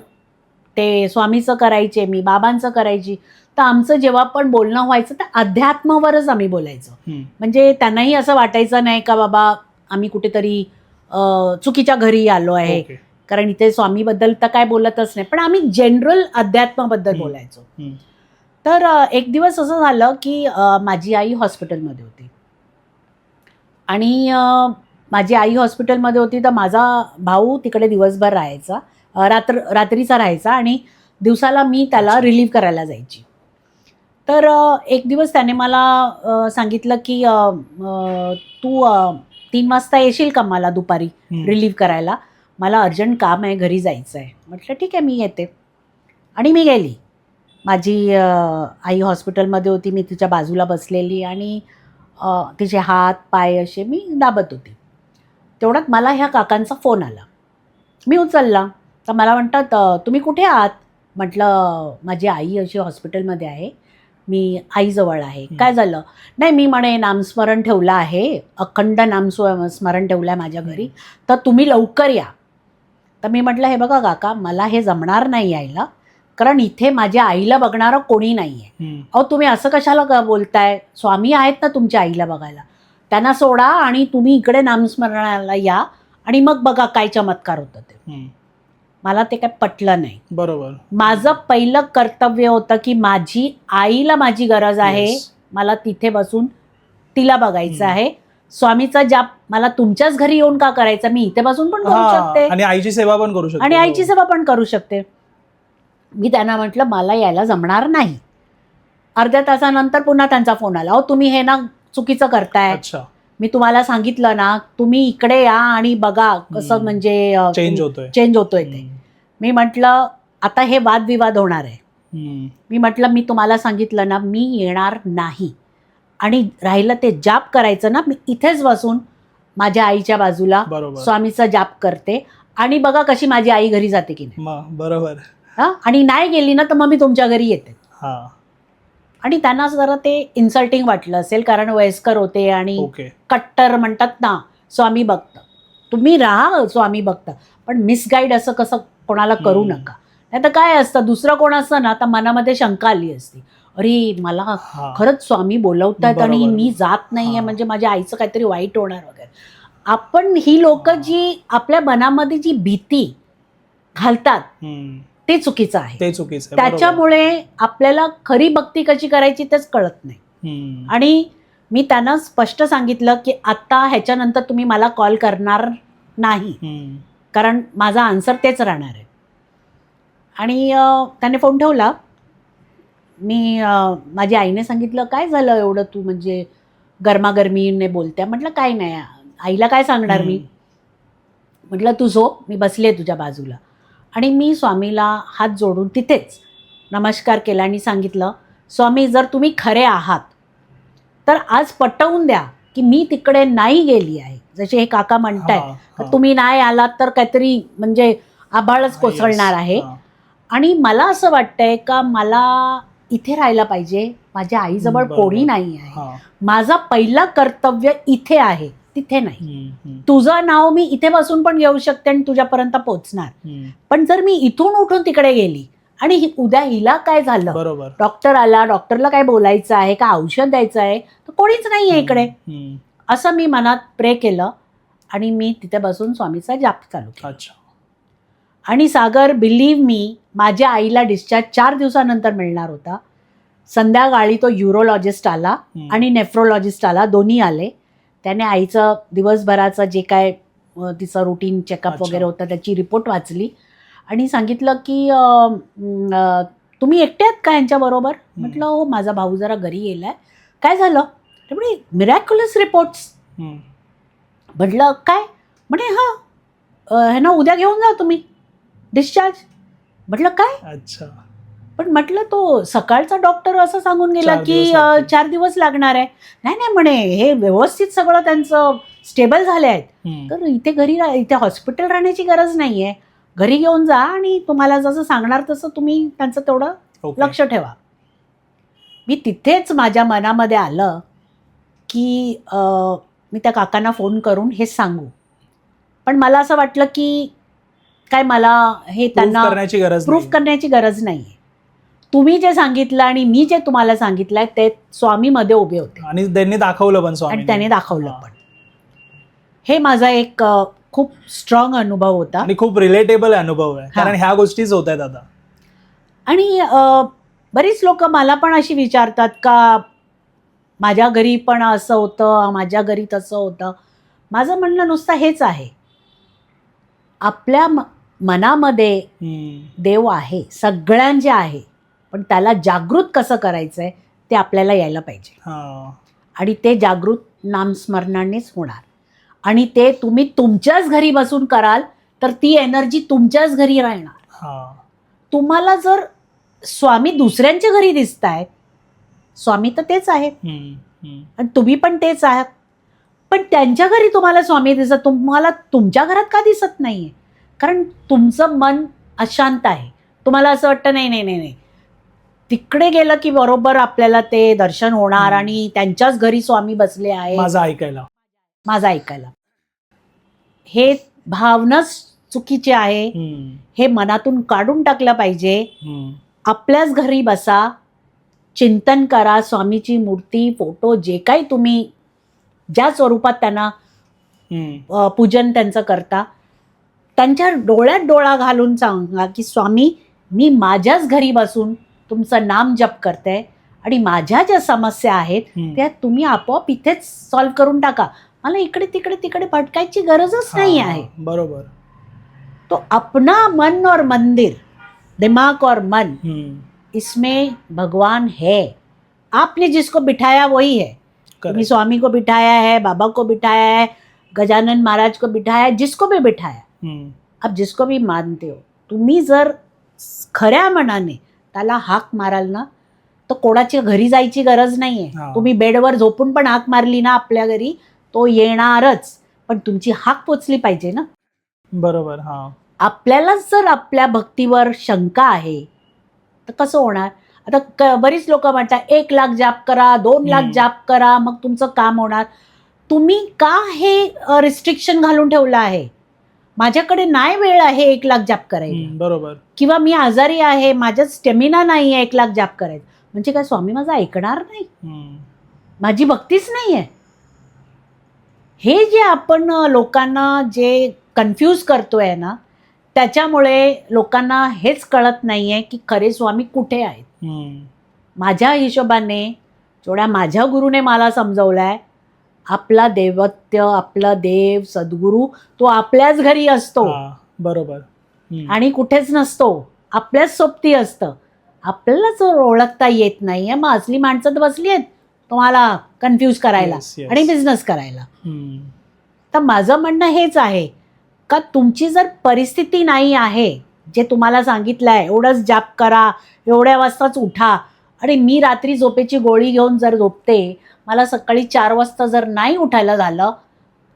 ते स्वामीचं करायचे, मी बाबांचं करायची. तर आमचं जेव्हा पण बोलणं व्हायचं तर अध्यात्मावरच आम्ही बोलायचो. हम्म. म्हणजे त्यांनाही असं वाटायचं नाही का बाबा आम्ही कुठेतरी चुकीच्या घरी आलो आहे, ओके. कारण इथे स्वामीबद्दल तर काय बोलतच नाही, पण आम्ही जनरल अध्यात्माबद्दल हम्म. बोलायचो. हम्म. तर एक दिवस असं झालं की माझी आई हॉस्पिटलमध्ये होती, आणि माझी आई हॉस्पिटलमध्ये होती, तर माझा भाऊ तिकडे दिवसभर राहायचा, रात्रीचा राहायचा, आणि दिवसाला मी त्याला अच्छा. रिलीव्ह करायला जायची. तर एक दिवस त्याने मला सांगितलं की तू 3 वाजता येशील का मला दुपारी हम्म. रिलीव्ह करायला, मला अर्जंट काम आहे, घरी जायचं आहे. म्हटलं ठीक आहे, मी येते. आणि मी गेली. माझी आई हॉस्पिटलमध्ये होती, मी तिच्या बाजूला बसलेली, आणि तिचे हात पाय असे मी दाबत होती. तेवढ्यात मला ह्या काकांचा फोन आला. मी उचलला, तर मला म्हणतात तुम्ही कुठे आहात? म्हटलं माझी आई अशी हॉस्पिटलमध्ये आहे, मी आईजवळ आहे. काय झालं? नाही, मी म्हणे नामस्मरण ठेवलं आहे, अखंड नामस्मरण ठेवलं आहे माझ्या घरी, तर तुम्ही लवकर या. तर मी म्हटलं हे बघा काका, मला हे जमणार नाही यायला, कारण इथे माझ्या आईला बघणारं कोणी नाही आहे. अहो तुम्ही असं कशाला बोलताय, स्वामी आहेत ना तुमच्या आईला बघायला, त्यांना सोडा आणि तुम्ही इकडे नामस्मरणाला या, आणि मग बघा काय चमत्कार होतं ते. मला ते काय पटलं नाही. बरोबर. माझं पहिलं कर्तव्य होतं की माझी आईला माझी गरज आहे, मला तिथे बसून तिला बघायचं आहे. स्वामीचा जाप मला तुमच्याच घरी येऊन का करायचा, मी इथे बसून पण करू शकते, आणि आईची सेवा पण करू शकते, आणि आईची सेवा पण करू शकते. मी त्यांना म्हटलं मला यायला जमणार नाही. अर्ध्या तासानंतर पुन्हा त्यांचा फोन आला, अहो तुम्ही हे ना चुकीचं करताय, अच्छा, मी तुम्हाला सांगितलं ना तुम्ही इकडे या आणि बघा कसं म्हणजे चेंज होतोय ते. मी म्हटलं आता हे वादविवाद होणार आहे. मी म्हटलं मी तुम्हाला सांगितलं ना मी येणार नाही, आणि राहिलं ते जाप करायचं ना, मी इथेच बसून माझ्या आईच्या बाजूला स्वामीचा जाप करते, आणि बघा कशी माझी आई घरी जाते की नाही. बरोबर. आणि नाही गेली ना तर मग मी तुमच्या घरी येते. आणि त्यांना जरा ते इन्सल्टिंग वाटलं असेल, कारण वयस्कर होते आणि कट्टर म्हणतात ना स्वामी भक्त. तुम्ही राहा स्वामी भक्त, पण मिसगाईड असं कसं कोणाला करू नका. नाही तर काय असतं, दुसरं कोण असतं ना तर मनामध्ये शंका आली असती, अरे मला खरंच स्वामी बोलवतात आणि मी जात नाहीये, म्हणजे माझ्या आईचं काहीतरी वाईट होणार वगैरे. आपण ही लोक जी आपल्या मनामध्ये जी भीती घालतात ते चुकीचं आहे. त्याच्यामुळे आपल्याला खरी भक्ती कशी करायची तेच कळत नाही. आणि मी त्यांना स्पष्ट सांगितलं की आता ह्याच्यानंतर तुम्ही मला कॉल करणार नाही, कारण माझा आन्सर तेच राहणार आहे. आणि त्याने फोन ठेवला. मी माझ्या आईने सांगितलं काय झालं एवढं तू म्हणजे गरमागरमीने बोलते. म्हटलं काय नाही, आईला काय सांगणार मी. म्हटलं तू झोप, मी बसले तुझ्या बाजूला. आणि मी स्वामीला हात जोडून तिथेच नमस्कार केला आणि सांगितलं, स्वामी जर तुम्ही खरे आहात तर आज पटवून द्या की मी तिकडे नाही गेली आहे. जसे हे काका म्हणतायत तुम्ही नाही आलात तर काहीतरी म्हणजे आभाळच कोसळणार आहे. आणि मला असं वाटतंय का मला इथे राहायला पाहिजे, माझ्या आईजवळ कोणी नाही आहे, माझा पहिला कर्तव्य इथे आहे, तिथे नाही. तुझं नाव मी इथे बसून पण घेऊ शकते आणि तुझ्यापर्यंत पोहोचणार, पण जर मी इथून उठून तिकडे गेली आणि उद्या हिला काय झालं, डॉक्टर आला, डॉक्टरला काय बोलायचं आहे का औषध द्यायचं आहे, तर कोणीच नाही आहे इकडे. असं मी मनात प्रे केलं आणि मी तिथे बसून स्वामीचा जाप चालू केला. आणि सागर बिलीव्ह मी, माझ्या आईला डिस्चार्ज 4 दिवसानंतर मिळणार होता. संध्याकाळी तो यूरोलॉजिस्ट आला आणि नेफ्रोलॉजिस्ट आला, दोन्ही आले. त्याने आईचं दिवसभराचं जे काय तिचं रुटीन चेकअप वगैरे होतं त्याची रिपोर्ट वाचली आणि सांगितलं की तुम्ही एकटे आहात का यांच्याबरोबर. म्हटलं हो, माझा भाऊ जरा घरी गेलाय. काय झालं म्हणे, मिरॅक्युलस रिपोर्ट्स. म्हटलं काय. म्हणे हां हे ना उद्या घेऊन जा तुम्ही डिस्चार्ज. म्हटलं काय. अच्छा. पण म्हटलं तो सकाळचा डॉक्टर असं सांगून गेला की 4 दिवस लागणार आहे. नाही नाही म्हणे, हे व्यवस्थित सगळं त्यांचं स्टेबल झाले आहेत, तर इथे हॉस्पिटल राहण्याची गरज नाही आहे. घरी घेऊन जा आणि तुम्हाला जसं सांगणार तसं तुम्ही त्यांचं तेवढं लक्ष ठेवा. मी तिथेच माझ्या मनामध्ये आलं की मी त्या काकांना फोन करून हे सांगू, पण मला असं वाटलं की काय मला हे त्यांना प्रूफ करण्याची गरज नाही आहे. तुम्ही जे सांगितलं आणि मी जे तुम्हाला सांगितलं ते स्वामी मध्ये उभे होते आणि त्यांनी दाखवलं पण, आणि त्याने दाखवलं पण. हे माझा एक खूप स्ट्रॉंग अनुभव होता आणि खूप रिलेटेबल अनुभव आहे, कारण ह्या गोष्टीच होत आहेत आता. आणि बरीच लोक मला पण अशी विचारतात का माझ्या घरी पण असं होतं, माझ्या घरी तसं होतं. माझं म्हणणं नुसतं हेच आहे, आपल्या मनामध्ये देव आहे, सगळ्यांचे आहे, पण त्याला जागृत कसं करायचंय ते आपल्याला यायला पाहिजे. आणि ते जागृत नामस्मरणानेच होणार. आणि ते तुम्ही तुमच्याच घरी बसून कराल तर ती एनर्जी तुमच्याच घरी राहणार. तुम्हाला जर स्वामी दुसऱ्यांच्या घरी दिसतायत, स्वामी तर तेच आहेत आणि तुम्ही पण तेच आहात, पण त्यांच्या घरी तुम्हाला स्वामी दिसत, तुम्हाला तुमच्या घरात का दिसत नाहीये? कारण तुमचं मन अशांत आहे. तुम्हाला असं वाटतं नाही नाही नाही नाही, तिकडे गेलं की बरोबर आपल्याला ते दर्शन होणार आणि त्यांच्याच घरी स्वामी बसले आहे, माझं ऐकायला. हे भावनाच चुकीचे आहे. हे मनातून काढून टाकलं पाहिजे. आपल्याच घरी बसा, चिंतन करा, स्वामीची मूर्ती, फोटो, जे काही तुम्ही ज्या स्वरूपात त्यांना पूजन त्यांचं करता, त्यांच्या डोळ्यात डोळा घालून सांगा की स्वामी, मी माझ्याच घरी बसून तुमचं नाम जप करते आणि माझ्या ज्या समस्या आहेत त्या तुम्ही आपोआप इथेच सॉल्व्ह करून टाका. मला इकडे तिकडे तिकडे भटकायची गरजच नाही आहे. बरोबर. तो अपना मन और मंदिर, दिमाग और मन, इसमें भगवान है. आपने जिसको बिठाया वही है. तुम्ही स्वामी को बिठाया है, बाबा को बिठाया है, गजानन महाराज को बिठाया है, जिसको भी बिठाया, अब जिसको भी मानते हो, तुम्ही जर खऱ्या मनाने त्याला हाक माराल ना, तर कोणाच्या घरी जायची गरज नाहीये. तुम्ही बेडवर झोपून पण हाक मारली ना आपल्या घरी, तो येणारच, पण तुमची हाक पोचली पाहिजे ना. बरोबर. आपल्यालाच जर आपल्या भक्तीवर शंका आहे तर कसं होणार? आता बरीच लोक म्हणतात 1 लाख जाप करा, 2 लाख जाप करा, मग तुमचं काम होणार. तुम्ही का हे रिस्ट्रिक्शन घालून ठेवलं आहे? माझ्याकडे नाही वेळ आहे 1 लाख जाप करायला, बरोबर, किंवा मी आजारी आहे, माझ्यात स्टेमिना नाही आहे 1 लाख जाप करायचं, म्हणजे काय स्वामी माझं ऐकणार नाही? माझी भक्तीच नाही आहे? हे जे आपण लोकांना जे कन्फ्यूज करतोय ना, त्याच्यामुळे लोकांना हेच कळत नाहीये की खरे स्वामी कुठे आहेत. माझ्या हिशोबाने, जेवढ्या माझ्या गुरुने मला समजवलाय, आपला देवत्य, आपला देव, सद्गुरू तो आपल्याच घरी असतो. बरोबर. आणि कुठेच नसतो, आपल्याच सोबती असतं. आपल्यालाच ओळखता येत नाहीये, मग असली माणसं तर बसली आहेत तुम्हाला कन्फ्यूज करायला आणि बिझनेस करायला. तर माझं म्हणणं हेच आहे का तुमची जर परिस्थिती नाही आहे, जे तुम्हाला सांगितलं आहे एवढंच जाप करा, एवढ्या वाजताच उठा, आणि मी रात्री झोपेची गोळी घेऊन जर झोपते, मला सकाळी 4 वाजता जर नाही उठायला झालं,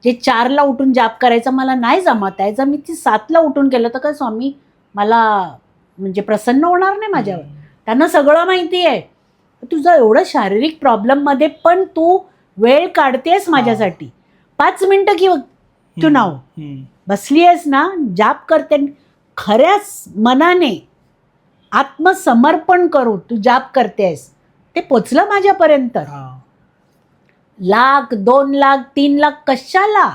जे 4ला उठून जाप करायचं मला नाही जमत आहे, जर मी ती 7ला उठून केलं तर काय स्वामी मला म्हणजे प्रसन्न होणार नाही माझ्यावर? त्यांना सगळं माहिती आहे. तुझं एवढं शारीरिक प्रॉब्लेममध्ये पण तू वेळ काढतेस माझ्यासाठी, 5 मिनिटं किंवा तू नाव बसली आहेस ना, जाप करते, खऱ्याच मनाने आत्मसमर्पण करू तू जाप करतेस, ते पोचलं माझ्यापर्यंत. 1 लाख, 2 लाख, 3 लाख कशाला?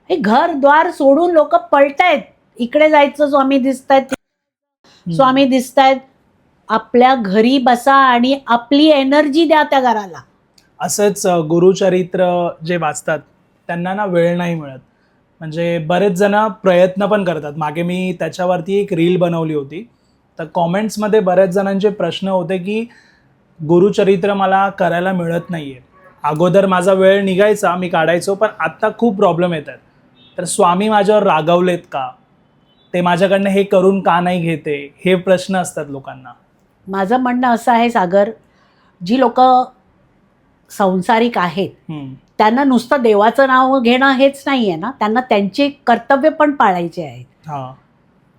हे घरद्वार सोडून लोक पळतायत, इकडे जायचं स्वामी दिसतायत, स्वामी दिसतायत. आपल्या घरी बसा आणि आपली एनर्जी द्या त्या घराला. असंच गुरुचरित्र जे वाचतात त्यांना ना वेळ नाही मिळत. म्हणजे बरेच जण प्रयत्न पण करतात. मागे मी त्याच्यावरती एक रील बनवली होती, तर कॉमेंट्समध्ये बऱ्याच जणांचे प्रश्न होते की गुरुचरित्र मला करायला मिळत नाही आहे. अगोदर माझा वेळ निघायचा, मी काढायचो, पण आत्ता खूप प्रॉब्लेम येत आहेत. तर स्वामी माझ्यावर रागावलेत का? ते माझ्याकडनं हे करून का नाही घेते? हे प्रश्न असतात लोकांना. माझं म्हणणं असं आहे सागर, जी लोक संसारिक आहेत हम्म. त्यांना नुसतं देवाचं नाव घेणं हेच नाही आहे ना, त्यांना त्यांचे कर्तव्य पण पाळायचे आहेत. हा.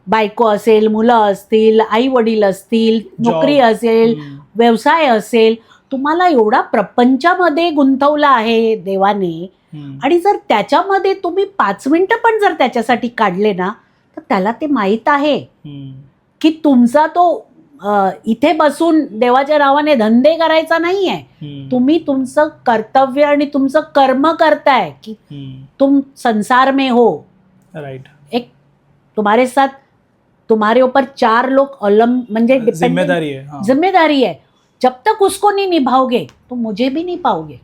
बायको असेल, मुलं असतील, आई वडील असतील, नोकरी असेल, व्यवसाय असेल, तुम्हाला एवढा प्रपंचामध्ये गुंतवला आहे देवाने, आणि जर त्याच्यामध्ये तुम्ही 5 मिनिटं पण जर त्याच्यासाठी काढले ना, तर त्याला ते माहीत आहे की तुमचा तो इथे बसून देवाच्या नावाने धंदे करायचा नाही आहे. तुम्ही तुमचं कर्तव्य आणि तुमचं कर्म करताय की तुम संसार में हो. राइट. एक तुम्हारे साथ तुम्हारे ऊपर 4 लोग म्हणजे जिम्मेदारी है. हाँ. जिम्मेदारी है. जब तक उसको नहीं निभाओगे तो मुझे भी नहीं पाओगे.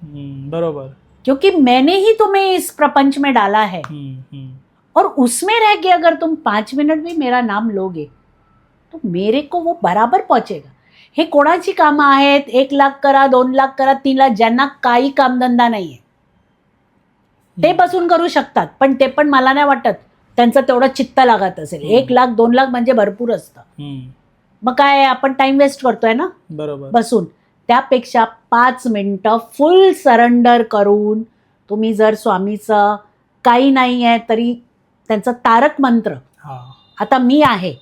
बरोबर. क्योंकि मैंने ही तुम्हें इस प्रपंच में डाला है. और उसमें रह के अगर तुम 5 मिनट भी मेरा नाम लोगे तो मेरे को वो बराबर पहुंचेगा. हे कोणाची कामं आहेत? 1 लाख करा, 2 लाख करा, 3 लाख, ज्यांना काही कामधंदा नाहीये ते बसून करू शकतात. पण ते पण मला नाही वाटत त्यांचं तेवढं चित्त लागत असेल. 1 लाख 2 लाख म्हणजे भरपूर असतं. मग काय आपण टाइम वेस्ट करतोय ना बरोबर बसून. त्यापेक्षा 5 मिनिटं फुल सरेंडर करून तुम्ही जर स्वामीचं काही नाही आहे तरी त्यांचं तारक मंत्र. आता मी आहे,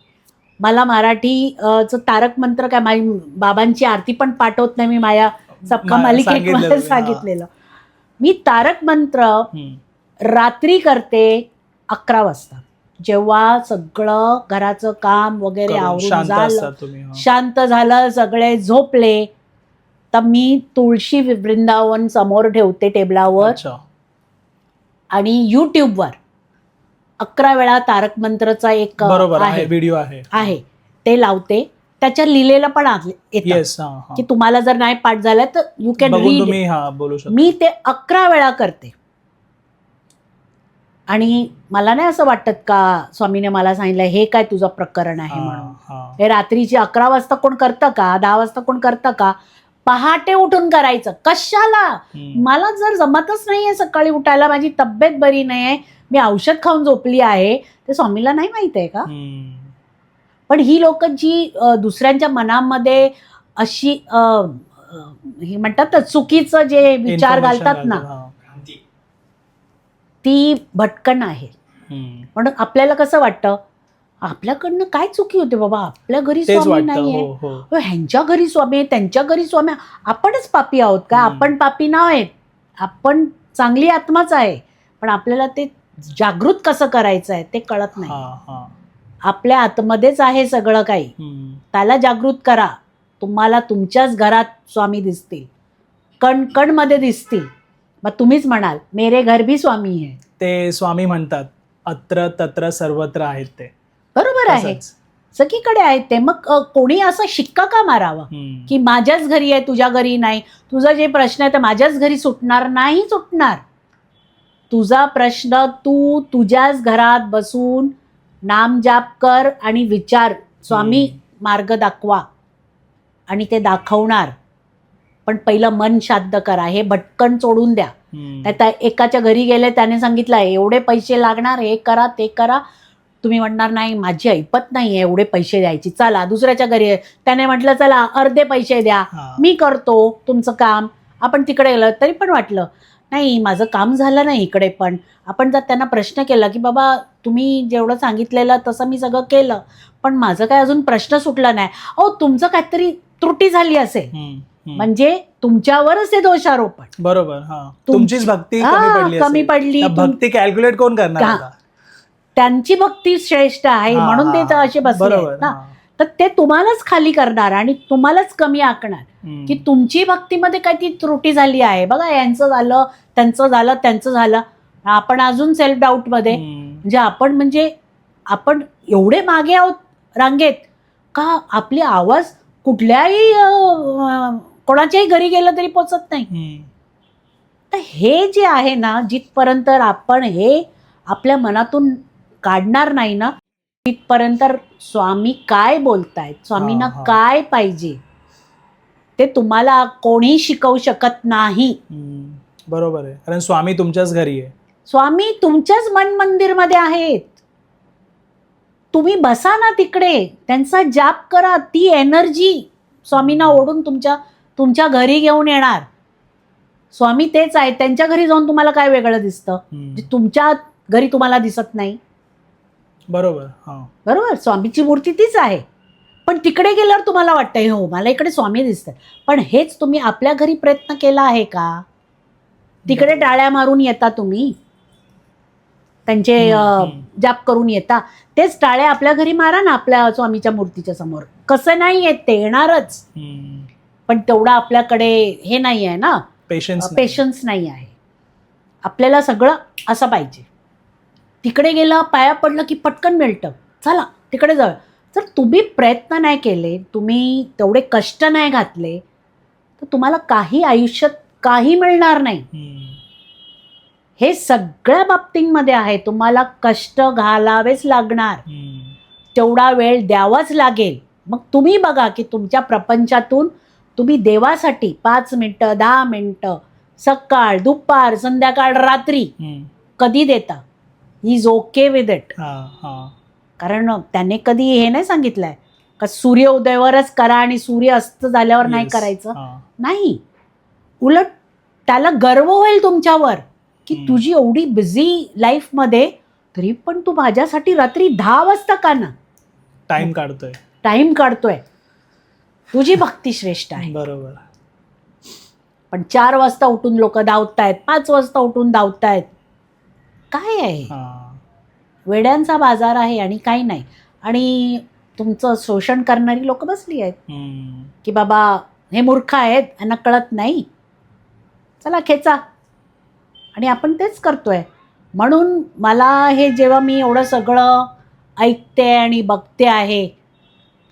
मला मराठीचं तारक मंत्र काय, माझी बाबांची आरती पण पाठ होत नाही. मी माझ्या सबका मालिकेत मला सांगितलेलं. मी तारक मंत्र रात्री करते 11 वाजता, जेव्हा सगळं घराचं काम वगैरे आवरून झालं, शांत झालं, सगळे झोपले, तर मी तुळशी वृंदावन समोर ठेवते टेबलावर आणि यूट्यूबवर 11 वेळा तारक मंत्रचा एक व्हिडिओ आहे ते लावते. त्याच्यात लिहिलेलं पण येतं की तुम्हाला जर नाही पाठ झालं तर यू कॅन रीड. मी ते 11 वेळा करते. आणि मला नाही असं वाटत का स्वामीने मला सांगितलं हे काय तुझं प्रकरण आहे म्हणून. हे रात्रीची 11 वाजता कोण करतं का? 10 वाजता कोण करतं का? पहाटे उठून करायचं कशाला? मला जर जमतच नाहीये सकाळी उठायला, माझी तब्येत बरी नाही आहे, मी औषध खाऊन झोपली आहे, ते स्वामीला नाही माहित आहे का? पण ही लोक जी दुसऱ्यांच्या मनामध्ये अशी हे म्हणतात चुकीचं जे विचार घालतात ना, ती भटकन आहे. म्हणून आपल्याला कसं वाटतं आपल्याकडनं काय चुकी होते बाबा, आपल्या घरी स्वामी नाहीये, ह्यांच्या घरी स्वामी आहे, त्यांच्या घरी स्वामी. आपणच पापी आहोत का? आपण पापी नाहीत, आपण चांगली आत्माच आहे. पण आपल्याला ते जागृत कसं करायचं आहे ते कळत नाही. आपल्या आतमध्येच आहे सगळं काही, त्याला जागृत करा. तुम्हाला तुमच्याच घरात स्वामी दिसतील, कण कण मध्ये दिसतील. मग तुम्हीच म्हणाल मेरे घर भी स्वामी आहे. ते स्वामी म्हणतात अत्र तत्र सर्वत्र आहेत ते. बरोबर आहे, सगळीकडे आहेत ते. मग कोणी असा शिक्का का मारावा की माझ्याच घरी आहे तुझ्या घरी नाही? तुझा जे प्रश्न आहे ते माझ्याच घरी सुटणार नाही. सुटणार तुझा प्रश्न. तू तुझ्याच घरात बसून नाम जाप कर आणि विचार, स्वामी मार्ग दाखवा, आणि ते दाखवणार. पण पहिलं मन शांत करा, हे भटकन सोडून द्या. आता एकाच्या घरी गेले, त्याने सांगितलं एवढे पैसे लागणार, हे करा ते करा. तुम्ही म्हणणार नाही माझी ऐपत नाही एवढे पैसे द्यायची, चला दुसऱ्याच्या घरी आहे, त्याने म्हटलं चला अर्धे पैसे द्या, मी करतो तुमचं काम. आपण तिकडे गेलं तरी पण वाटलं नाही माझं काम झालं नाही इकडे. पण आपण जर त्यांना प्रश्न केला की बाबा तुम्ही जेवढं सांगितलेलं तसं मी सगळं केलं, पण माझं काय अजून प्रश्न सुटला नाही. अहो तुमचं काहीतरी त्रुटी झाली असेल, म्हणजे तुमच्यावरच ते दोषारोपण. बरोबर. तुमचीच भक्ती कमी पडली. भक्ती कॅल्क्युलेट कोण करणार? त्यांची भक्ती श्रेष्ठ आहे म्हणून ते असे बसले ना. तर ते तुम्हालाच खाली करणार आणि तुम्हालाच कमी आखणार की तुमची भक्तीमध्ये काही ती त्रुटी झाली आहे. बघा यांचं झालं, त्यांचं झालं, त्यांचं झालं. आपण अजून सेल्फ डाऊट मध्ये. म्हणजे आपण एवढे मागे आहोत रांगेत का आपली आवाज कुठल्याही कोणाच्याही घरी गेलं तरी पोचत नाही. तर हे जे आहे ना, जिथपर्यंत आपण हे आपल्या मनातून काढणार नाही ना, तिथपर्यंत स्वामी काय बोलतायत, स्वामींना काय पाहिजे ते तुम्हाला कोणी शिकवू शकत नाही. बरोबर आहे, कारण स्वामी तुमच्याच घरी आहे. स्वामी तुमच्याच मन मंदिरमध्ये आहेत. तुम्ही बसा ना तिकडे, त्यांचा जाप करा. ती एनर्जी स्वामींना ओढून तुमच्या घरी घेऊन येणार. स्वामी तेच आहेत. त्यांच्या घरी जाऊन तुम्हाला काय वेगळं दिसतं जे तुमच्या घरी तुम्हाला दिसत नाही? बरोबर. हा, बरोबर. स्वामीची मूर्ती तीच आहे, पण तिकडे गेल्यावर तुम्हाला वाटतंय हो मला इकडे स्वामी दिसतात. पण हेच तुम्ही आपल्या घरी प्रयत्न केला आहे का? तिकडे बरोबर. टाळ्या मारून येता तुम्ही, त्यांचे जाप करून येता. तेच टाळ्या आपल्या घरी मारा ना आपल्या स्वामीच्या मूर्तीच्या समोर. कसं नाही येत ते, येणारच. पण तेवढा आपल्याकडे हे नाही आहे ना, पेशन्स नाही आहे. आपल्याला सगळं असं पाहिजे. तिकडे गेलं पाया पडलं की पटकन मिळतं, चला तिकडे जाऊ. जर तुम्ही प्रयत्न नाही केले, तुम्ही तेवढे कष्ट नाही घातले, तर तुम्हाला काही आयुष्यात काही मिळणार नाही. हे सगळ्या बाबतींमध्ये आहे. तुम्हाला कष्ट घालावेच लागणार, तेवढा वेळ द्यावाच लागेल. मग तुम्ही बघा की तुमच्या प्रपंचातून तुम्ही देवासाठी 5 मिनटं 10 मिनटं सकाळ दुपार संध्याकाळ रात्री कधी देता. He is okay with it. कारण त्याने कधी हे नाही सांगितलंय का सूर्य उदयावरच करा आणि सूर्य अस्त झाल्यावर नाही करायचं. नाही, उलट त्याला गर्व होईल तुमच्यावर की तुझी एवढी बिझी लाईफमध्ये तरी पण तू माझ्यासाठी रात्री 10 वाजता का ना टाइम काढतोय. तुझी भक्ती श्रेष्ठ आहे. बरोबर. पण 4 वाजता उठून लोक धावतायत, 5 वाजता उठून धावतायत. काय आहे? वेड्यांचा बाजार आहे आणि काही नाही. आणि तुमचं शोषण करणारी लोक बसली आहेत की बाबा हे मूर्ख आहेत, यांना कळत नाही, चला खेचा. आणि आपण तेच करतोय. म्हणून मला हे जेव्हा मी एवढं सगळं ऐकते आणि बघते आहे,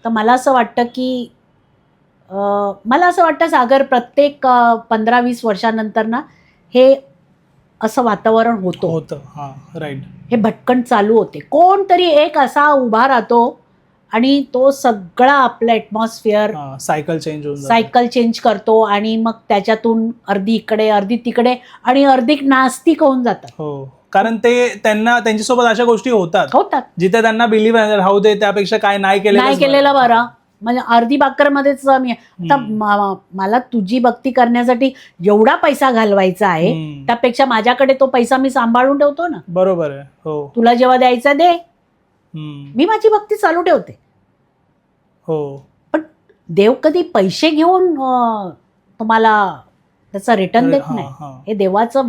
तर मला असं वाटतं की सागर प्रत्येक 15-20 वर्षानंतर ना हे असं वातावरण होतं. राईट. हे भटकन चालू होते. कोणतरी एक असा उभा राहतो आणि तो सगळा आपला ॲटमॉस्फिअर सायकल चेंज करतो आणि मग त्याच्यातून अर्धी इकडे अर्धी तिकडे आणि अर्धी नास्तिक होऊन जातात. हो, कारण ते त्यांच्यासोबत अशा गोष्टी होतात जिथे त्यांना बिलीव्ह राहू दे, त्यापेक्षा काय नाही केलेलं बरं. म्हणजे अर्धी बाकरमध्येच मी आता मला तुझी भक्ती करण्यासाठी एवढा पैसा घालवायचा आहे, त्यापेक्षा माझ्याकडे तो पैसा मी सांभाळून ठेवतो ना. बरोबर आहे. हो, तुला जेव्हा द्यायचा दे, मी माझी भक्ती चालू ठेवते. हो, पण देव कधी पैसे घेऊन तुम्हाला त्याचा रिटर्न देत नाही. हे देवाचं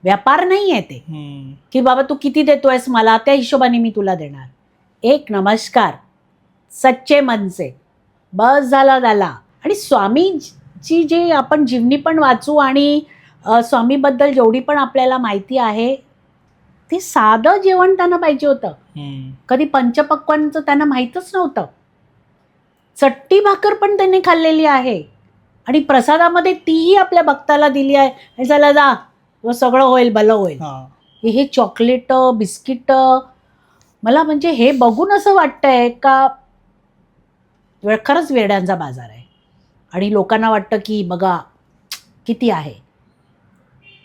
व्यापार नाही आहे ते की बाबा तू किती देतोयस मला, त्या हिशोबाने मी तुला देणार. एक नमस्कार सच्चे मनसे, बस झाला. आणि स्वामीची जे आपण जीवनी पण वाचू आणि स्वामीबद्दल जेवढी पण आपल्याला माहिती आहे, ते साधं जेवण त्यांना पाहिजे होतं. कधी पंचपक्वान्नचं त्यांना माहीतच नव्हतं. चट्टी भाकर पण त्यांनी खाल्लेली आहे आणि प्रसादामध्ये तीही आपल्या भक्ताला दिली आहे. चला जा, सगळं होईल, भलं होईल. हे चॉकलेट बिस्किट, मला म्हणजे हे बघून असं वाटतंय का खरंच वेड्यांचा बाजार आहे. आणि लोकांना वाटतं की बघा किती आहे,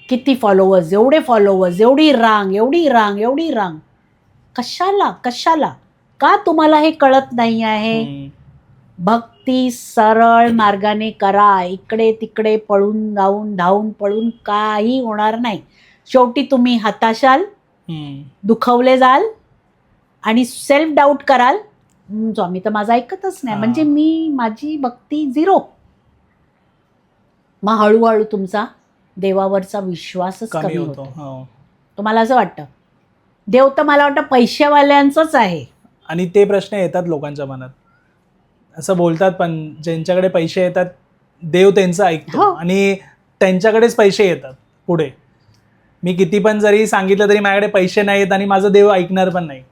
किती फॉलोअर्स, एवढी रांग. कशाला का तुम्हाला हे कळत नाही आहे? भक्ती सरळ मार्गाने करा. इकडे तिकडे पळून धावून पळून काही होणार नाही. शेवटी तुम्ही हताशाल, दुखवले जाल आणि सेल्फ डाऊट कराल. स्वामी तर माझा ऐकतच नाही, म्हणजे माझी भक्ती 0. मग हळूहळू तुमचा देवावरचा विश्वासच कमी होतो. तुम्हाला असं वाटतं देव तर मला वाटतं पैशावाल्यांचंच आहे. आणि ते प्रश्न येतात लोकांच्या मनात, असं बोलतात. पण ज्यांच्याकडे पैसे येतात देव त्यांचं ऐकतो आणि त्यांच्याकडेच पैसे येतात पुढे. मी किती पण जरी सांगितलं तरी माझ्याकडे पैसे नाही येत आणि माझं देव ऐकणार पण नाही.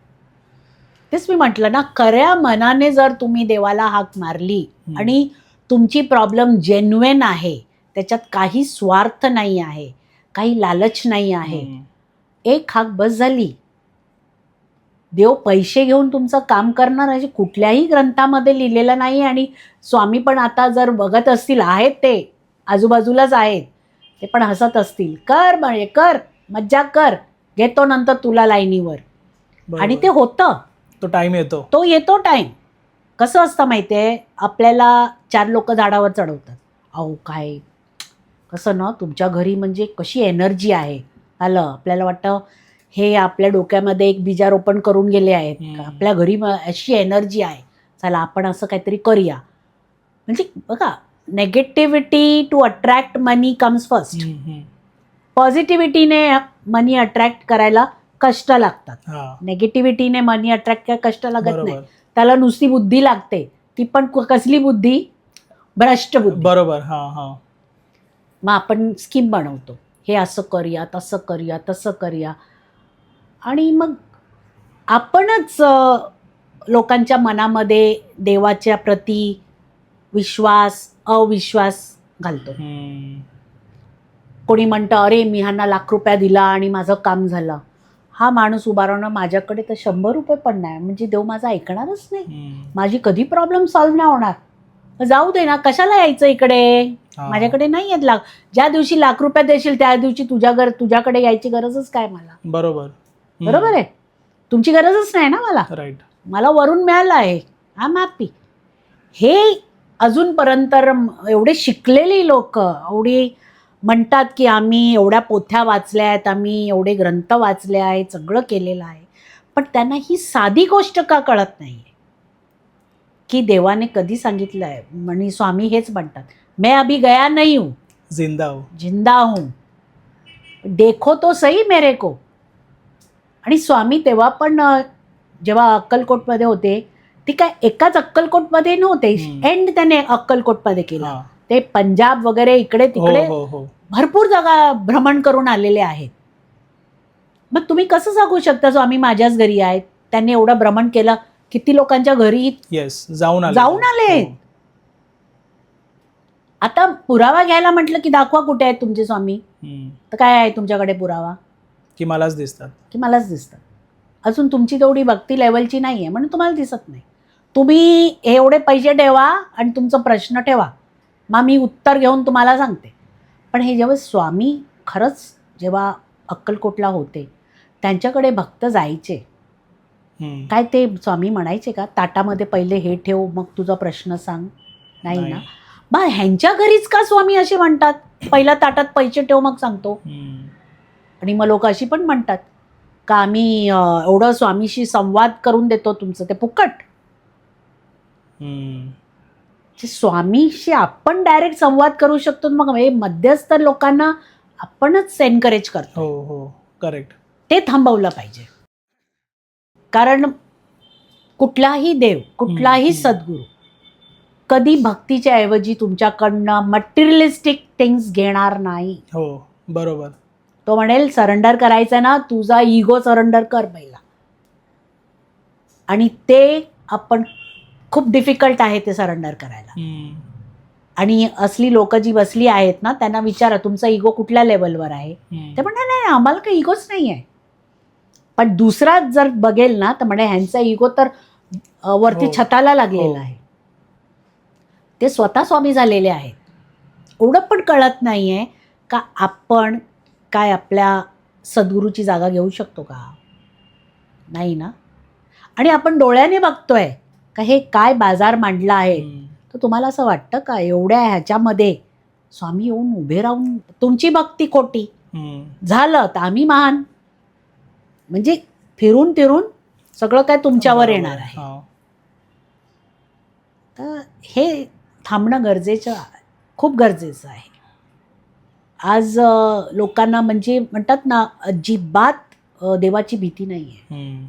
तेच मी म्हटलं ना, खऱ्या मनाने जर तुम्ही देवाला हाक मारली आणि तुमची प्रॉब्लेम जेन्युइन आहे, त्याच्यात काही स्वार्थ नाही आहे, काही लालच नाही आहे, एक हाक बस झाली. देव पैसे घेऊन तुमचं काम करणार असे कुठल्याही ग्रंथामध्ये लिहिलेलं नाही. आणि स्वामी पण आता जर बघत असतील, आहेत ते आजूबाजूलाच आहेत, ते पण हसत असतील, कर मज्जा कर, घेतो नंतर तुला लाईनीवर. आणि ते होतं, तो येतो टाईम. कसं असतं माहिती आहे, आपल्याला 4 लोक झाडावर चढवतात, अहो काय कसं ना तुमच्या घरी म्हणजे कशी एनर्जी आहे आलं आपल्याला वाटतं हे आपल्या डोक्यामध्ये एक बीजारोपण करून गेले आहेत आपल्या घरी अशी एनर्जी आहे चला आपण असं काहीतरी करूया म्हणजे बघा negativity to attract money comes first पॉझिटिव्हिटीने मनी अट्रॅक्ट करायला कष्ट लागतात नेगेटिव्हिटीने मनी अट्रॅक्ट करायला कष्ट लागत नाही त्याला नुसती बुद्धी लागते ती पण कसली बुद्धी भ्रष्ट बुद्धी बरोबर मग आपण स्कीम बनवतो हे असं करूया तसं करूया तसं करूया आणि मग आपणच लोकांच्या मनामध्ये देवाच्या प्रती विश्वास अविश्वास घालतो कोणी म्हणतं अरे मी ह्यांना ₹1,00,000 दिला आणि माझं काम झालं हा माणूस उभा राहणं माझ्याकडे तर ₹100 पण नाही म्हणजे देव माझा ऐकणारच नाही माझी कधी प्रॉब्लेम सॉल्व्ह नाही होणार जाऊ दे ना कशाला यायचं इकडे माझ्याकडे नाही येत ज्या दिवशी ₹1,00,000 देशील त्या दिवशी तुझ्याकडे यायची गरजच काय मला बरोबर आहे तुमची गरजच नाही ना मला राईट मला वरून मिळालं आहे आय एम हॅपी हे अजूनपर्यंत एवढे शिकलेली लोक एवढी म्हणतात की आम्ही एवढ्या पोथ्या वाचल्या आहेत आम्ही एवढे ग्रंथ वाचले आहेत सगळं केलेलं आहे पण त्यांना ही साधी गोष्ट का कळत नाही की देवाने कधी सांगितलं आहे म्हणजे स्वामी हेच म्हणतात मैं अभी गया नहीं हूँ जिंदा हूँ देखो तो सही मेरे को आणि स्वामी तेव्हा पण जेव्हा अक्कलकोटमध्ये होते ती काय एकाच अक्कलकोटमध्ये नव्हते एंड त्याने अक्कलकोटमध्ये केला ते पंजाब वगैरे इकडे तिकडे भरपूर जागा भ्रमण करून आलेले आहेत मग तुम्ही कसं सांगू शकता स्वामी माझ्याच घरी आहेत त्यांनी एवढं भ्रमण केलं किती लोकांच्या घरी जाऊन आले आता पुरावा घ्यायला म्हटलं की दाखवा कुठे आहेत तुमचे स्वामी तर काय आहे तुमच्याकडे पुरावा की मलाच दिसतात अजून तुमची तेवढी भक्ती लेवलची नाही आहे म्हणून तुम्हाला दिसत नाही तुम्ही एवढे पैसे ठेवा आणि तुमचा प्रश्न ठेवा मग मी उत्तर घेऊन तुम्हाला सांगते पण हे जेव्हा स्वामी खरंच जेव्हा अक्कलकोटला होते त्यांच्याकडे भक्त जायचे काय ते स्वामी म्हणायचे का ताटामध्ये पहिले हे ठेव मग तुझा प्रश्न सांग नाही ना बा ह्यांच्या घरीच का स्वामी असे म्हणतात पहिल्या ताटात पैसे ठेव मग सांगतो आणि मग लोक अशी पण म्हणतात का आम्ही एवढं स्वामीशी संवाद करून देतो तुमचं ते फुकट स्वामीशी आपण डायरेक्ट संवाद करू शकतो मग मध्यस्थ लोकांना आपणच एनकरेज करतो हो करेक्ट ते थांबवलं पाहिजे कारण कुठलाही देव कुठलाही सद्गुरू कधी भक्तीच्या ऐवजी तुमच्याकडनं मटेरियलिस्टिक थिंग्स घेणार नाही हो बरोबर तो म्हणेल सरेंडर करायचं ना तुझा इगो सरेंडर कर पहिला आणि ते आपण खूप डिफिकल्ट आहे ते सरेंडर करायला आणि असली लोक जी बसली आहेत ना त्यांना विचारा तुमचा इगो कुठल्या लेवलवर आहे ते म्हणणार नाही आम्हाला काही इगोच नाही आहे पण दुसरा जर बघेल ना तर म्हणे ह्यांचा इगो तर वरती छताला लागलेला आहे ते स्वतः स्वामी झालेले आहेत एवढं पण कळत नाही आहे का आपण काय आपल्या सद्गुरूची जागा घेऊ शकतो का नाही ना आणि आपण डोळ्याने बघतोय का हे काय बाजार मांडला आहे तर तुम्हाला असं वाटतं का एवढ्या ह्याच्यामध्ये स्वामी येऊन उभे राहून तुमची भक्ती खोटी झालं तर आम्ही महान म्हणजे फिरून फिरून सगळं काय तुमच्यावर येणार आहे तर हे थांबणं गरजेचं खूप गरजेचं आहे आज लोकांना म्हणजे म्हणतात ना अजिबात देवाची भीती नाही आहे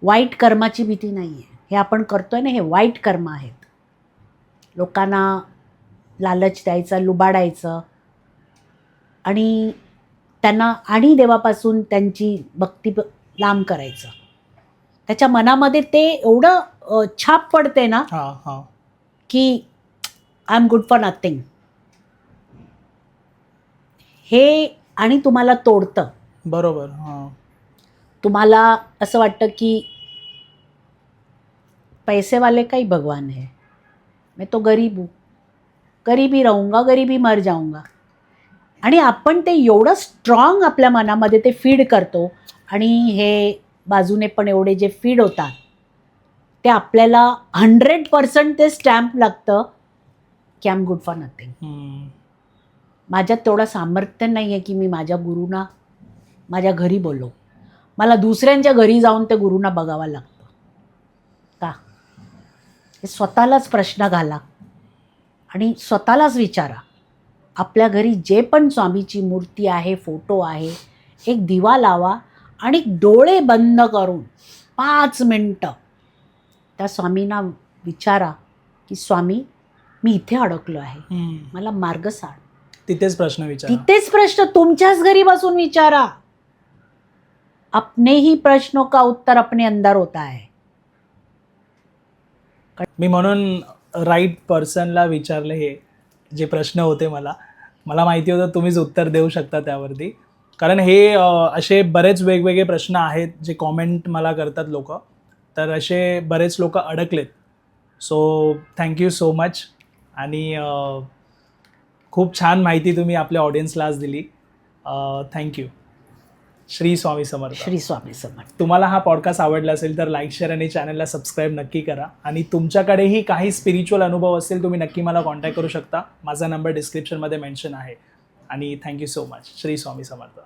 वाईट कर्माची भीती नाही आहे हे आपण करतोय ना हे वाईट कर्म आहेत लोकांना लालच द्यायचं लुबाडायचं आणि त्यांना आणि देवापासून त्यांची भक्ती लांब करायचं त्याच्या मनामध्ये ते एवढं छाप पडते ना की I am good for nothing हे आणि तुम्हाला तोडतं बरोबर तुम्हाला असं वाटतं की पैसे वाले का ही भगवान है मैं तो गरीब हूँ गरीब ही रहूँगा गरीब ही मर जाऊंगा आणि आपण ते एवढं स्ट्रॉंग आपल्या मनामध्ये ते फीड करतो आणि हे बाजूने पण एवढे जे फीड होतात ते आपल्याला 100% ते स्टॅम्प लागतं की I am good for nothing माझ्यात तेवढं सामर्थ्य नाही आहे की मी माझ्या गुरूंना माझ्या घरी बोलवू. मला दुसऱ्यांच्या घरी जाऊन ते गुरूंना बघावं लागतं का? हे स्वतःलाच प्रश्न घाला आणि स्वतःलाच विचारा. आपल्या घरी जे पण स्वामीची मूर्ती आहे, फोटो आहे, एक दिवा लावा आणि डोळे बंद करून 5 मिनटं त्या स्वामींना विचारा की स्वामी, मी इथे अडकलो आहे, मला मार्ग सांग. तिथेच प्रश्न विचारा. तिथेच प्रश्न तुमच्याच घरी बसून विचारा. अपने ही प्रश्नों का उत्तर अपने अंदर होता है. मी म्हणून राईट पर्सनला विचारले हे जे प्रश्न होते. मला माहिती होतं तुम्हीच उत्तर देऊ शकता त्यावरती, कारण हे असे बरेच वेगवेगळे प्रश्न आहेत जे कॉमेंट मला करतात लोक. तर असे बरेच लोक अडकलेत. So thank you so much. आणि खूप छान माहिती तुम्ही आपल्या ऑडियन्सला आज दिली. थँक्यू. श्री स्वामी समर्थ. श्री स्वामी समर्थ. तुम्हाला हा पॉडकास्ट आवडला असेल तर लाईक, शेअर आणि चॅनलला सबस्क्राईब नक्की करा. आणि तुमच्याकडेही काही स्पिरिच्युअल अनुभव असेल तुम्ही नक्की मला कॉन्टॅक्ट करू शकता. माझा नंबर डिस्क्रिप्शनमध्ये मेन्शन आहे. आणि thank you so much. Shri Swami समर्थ.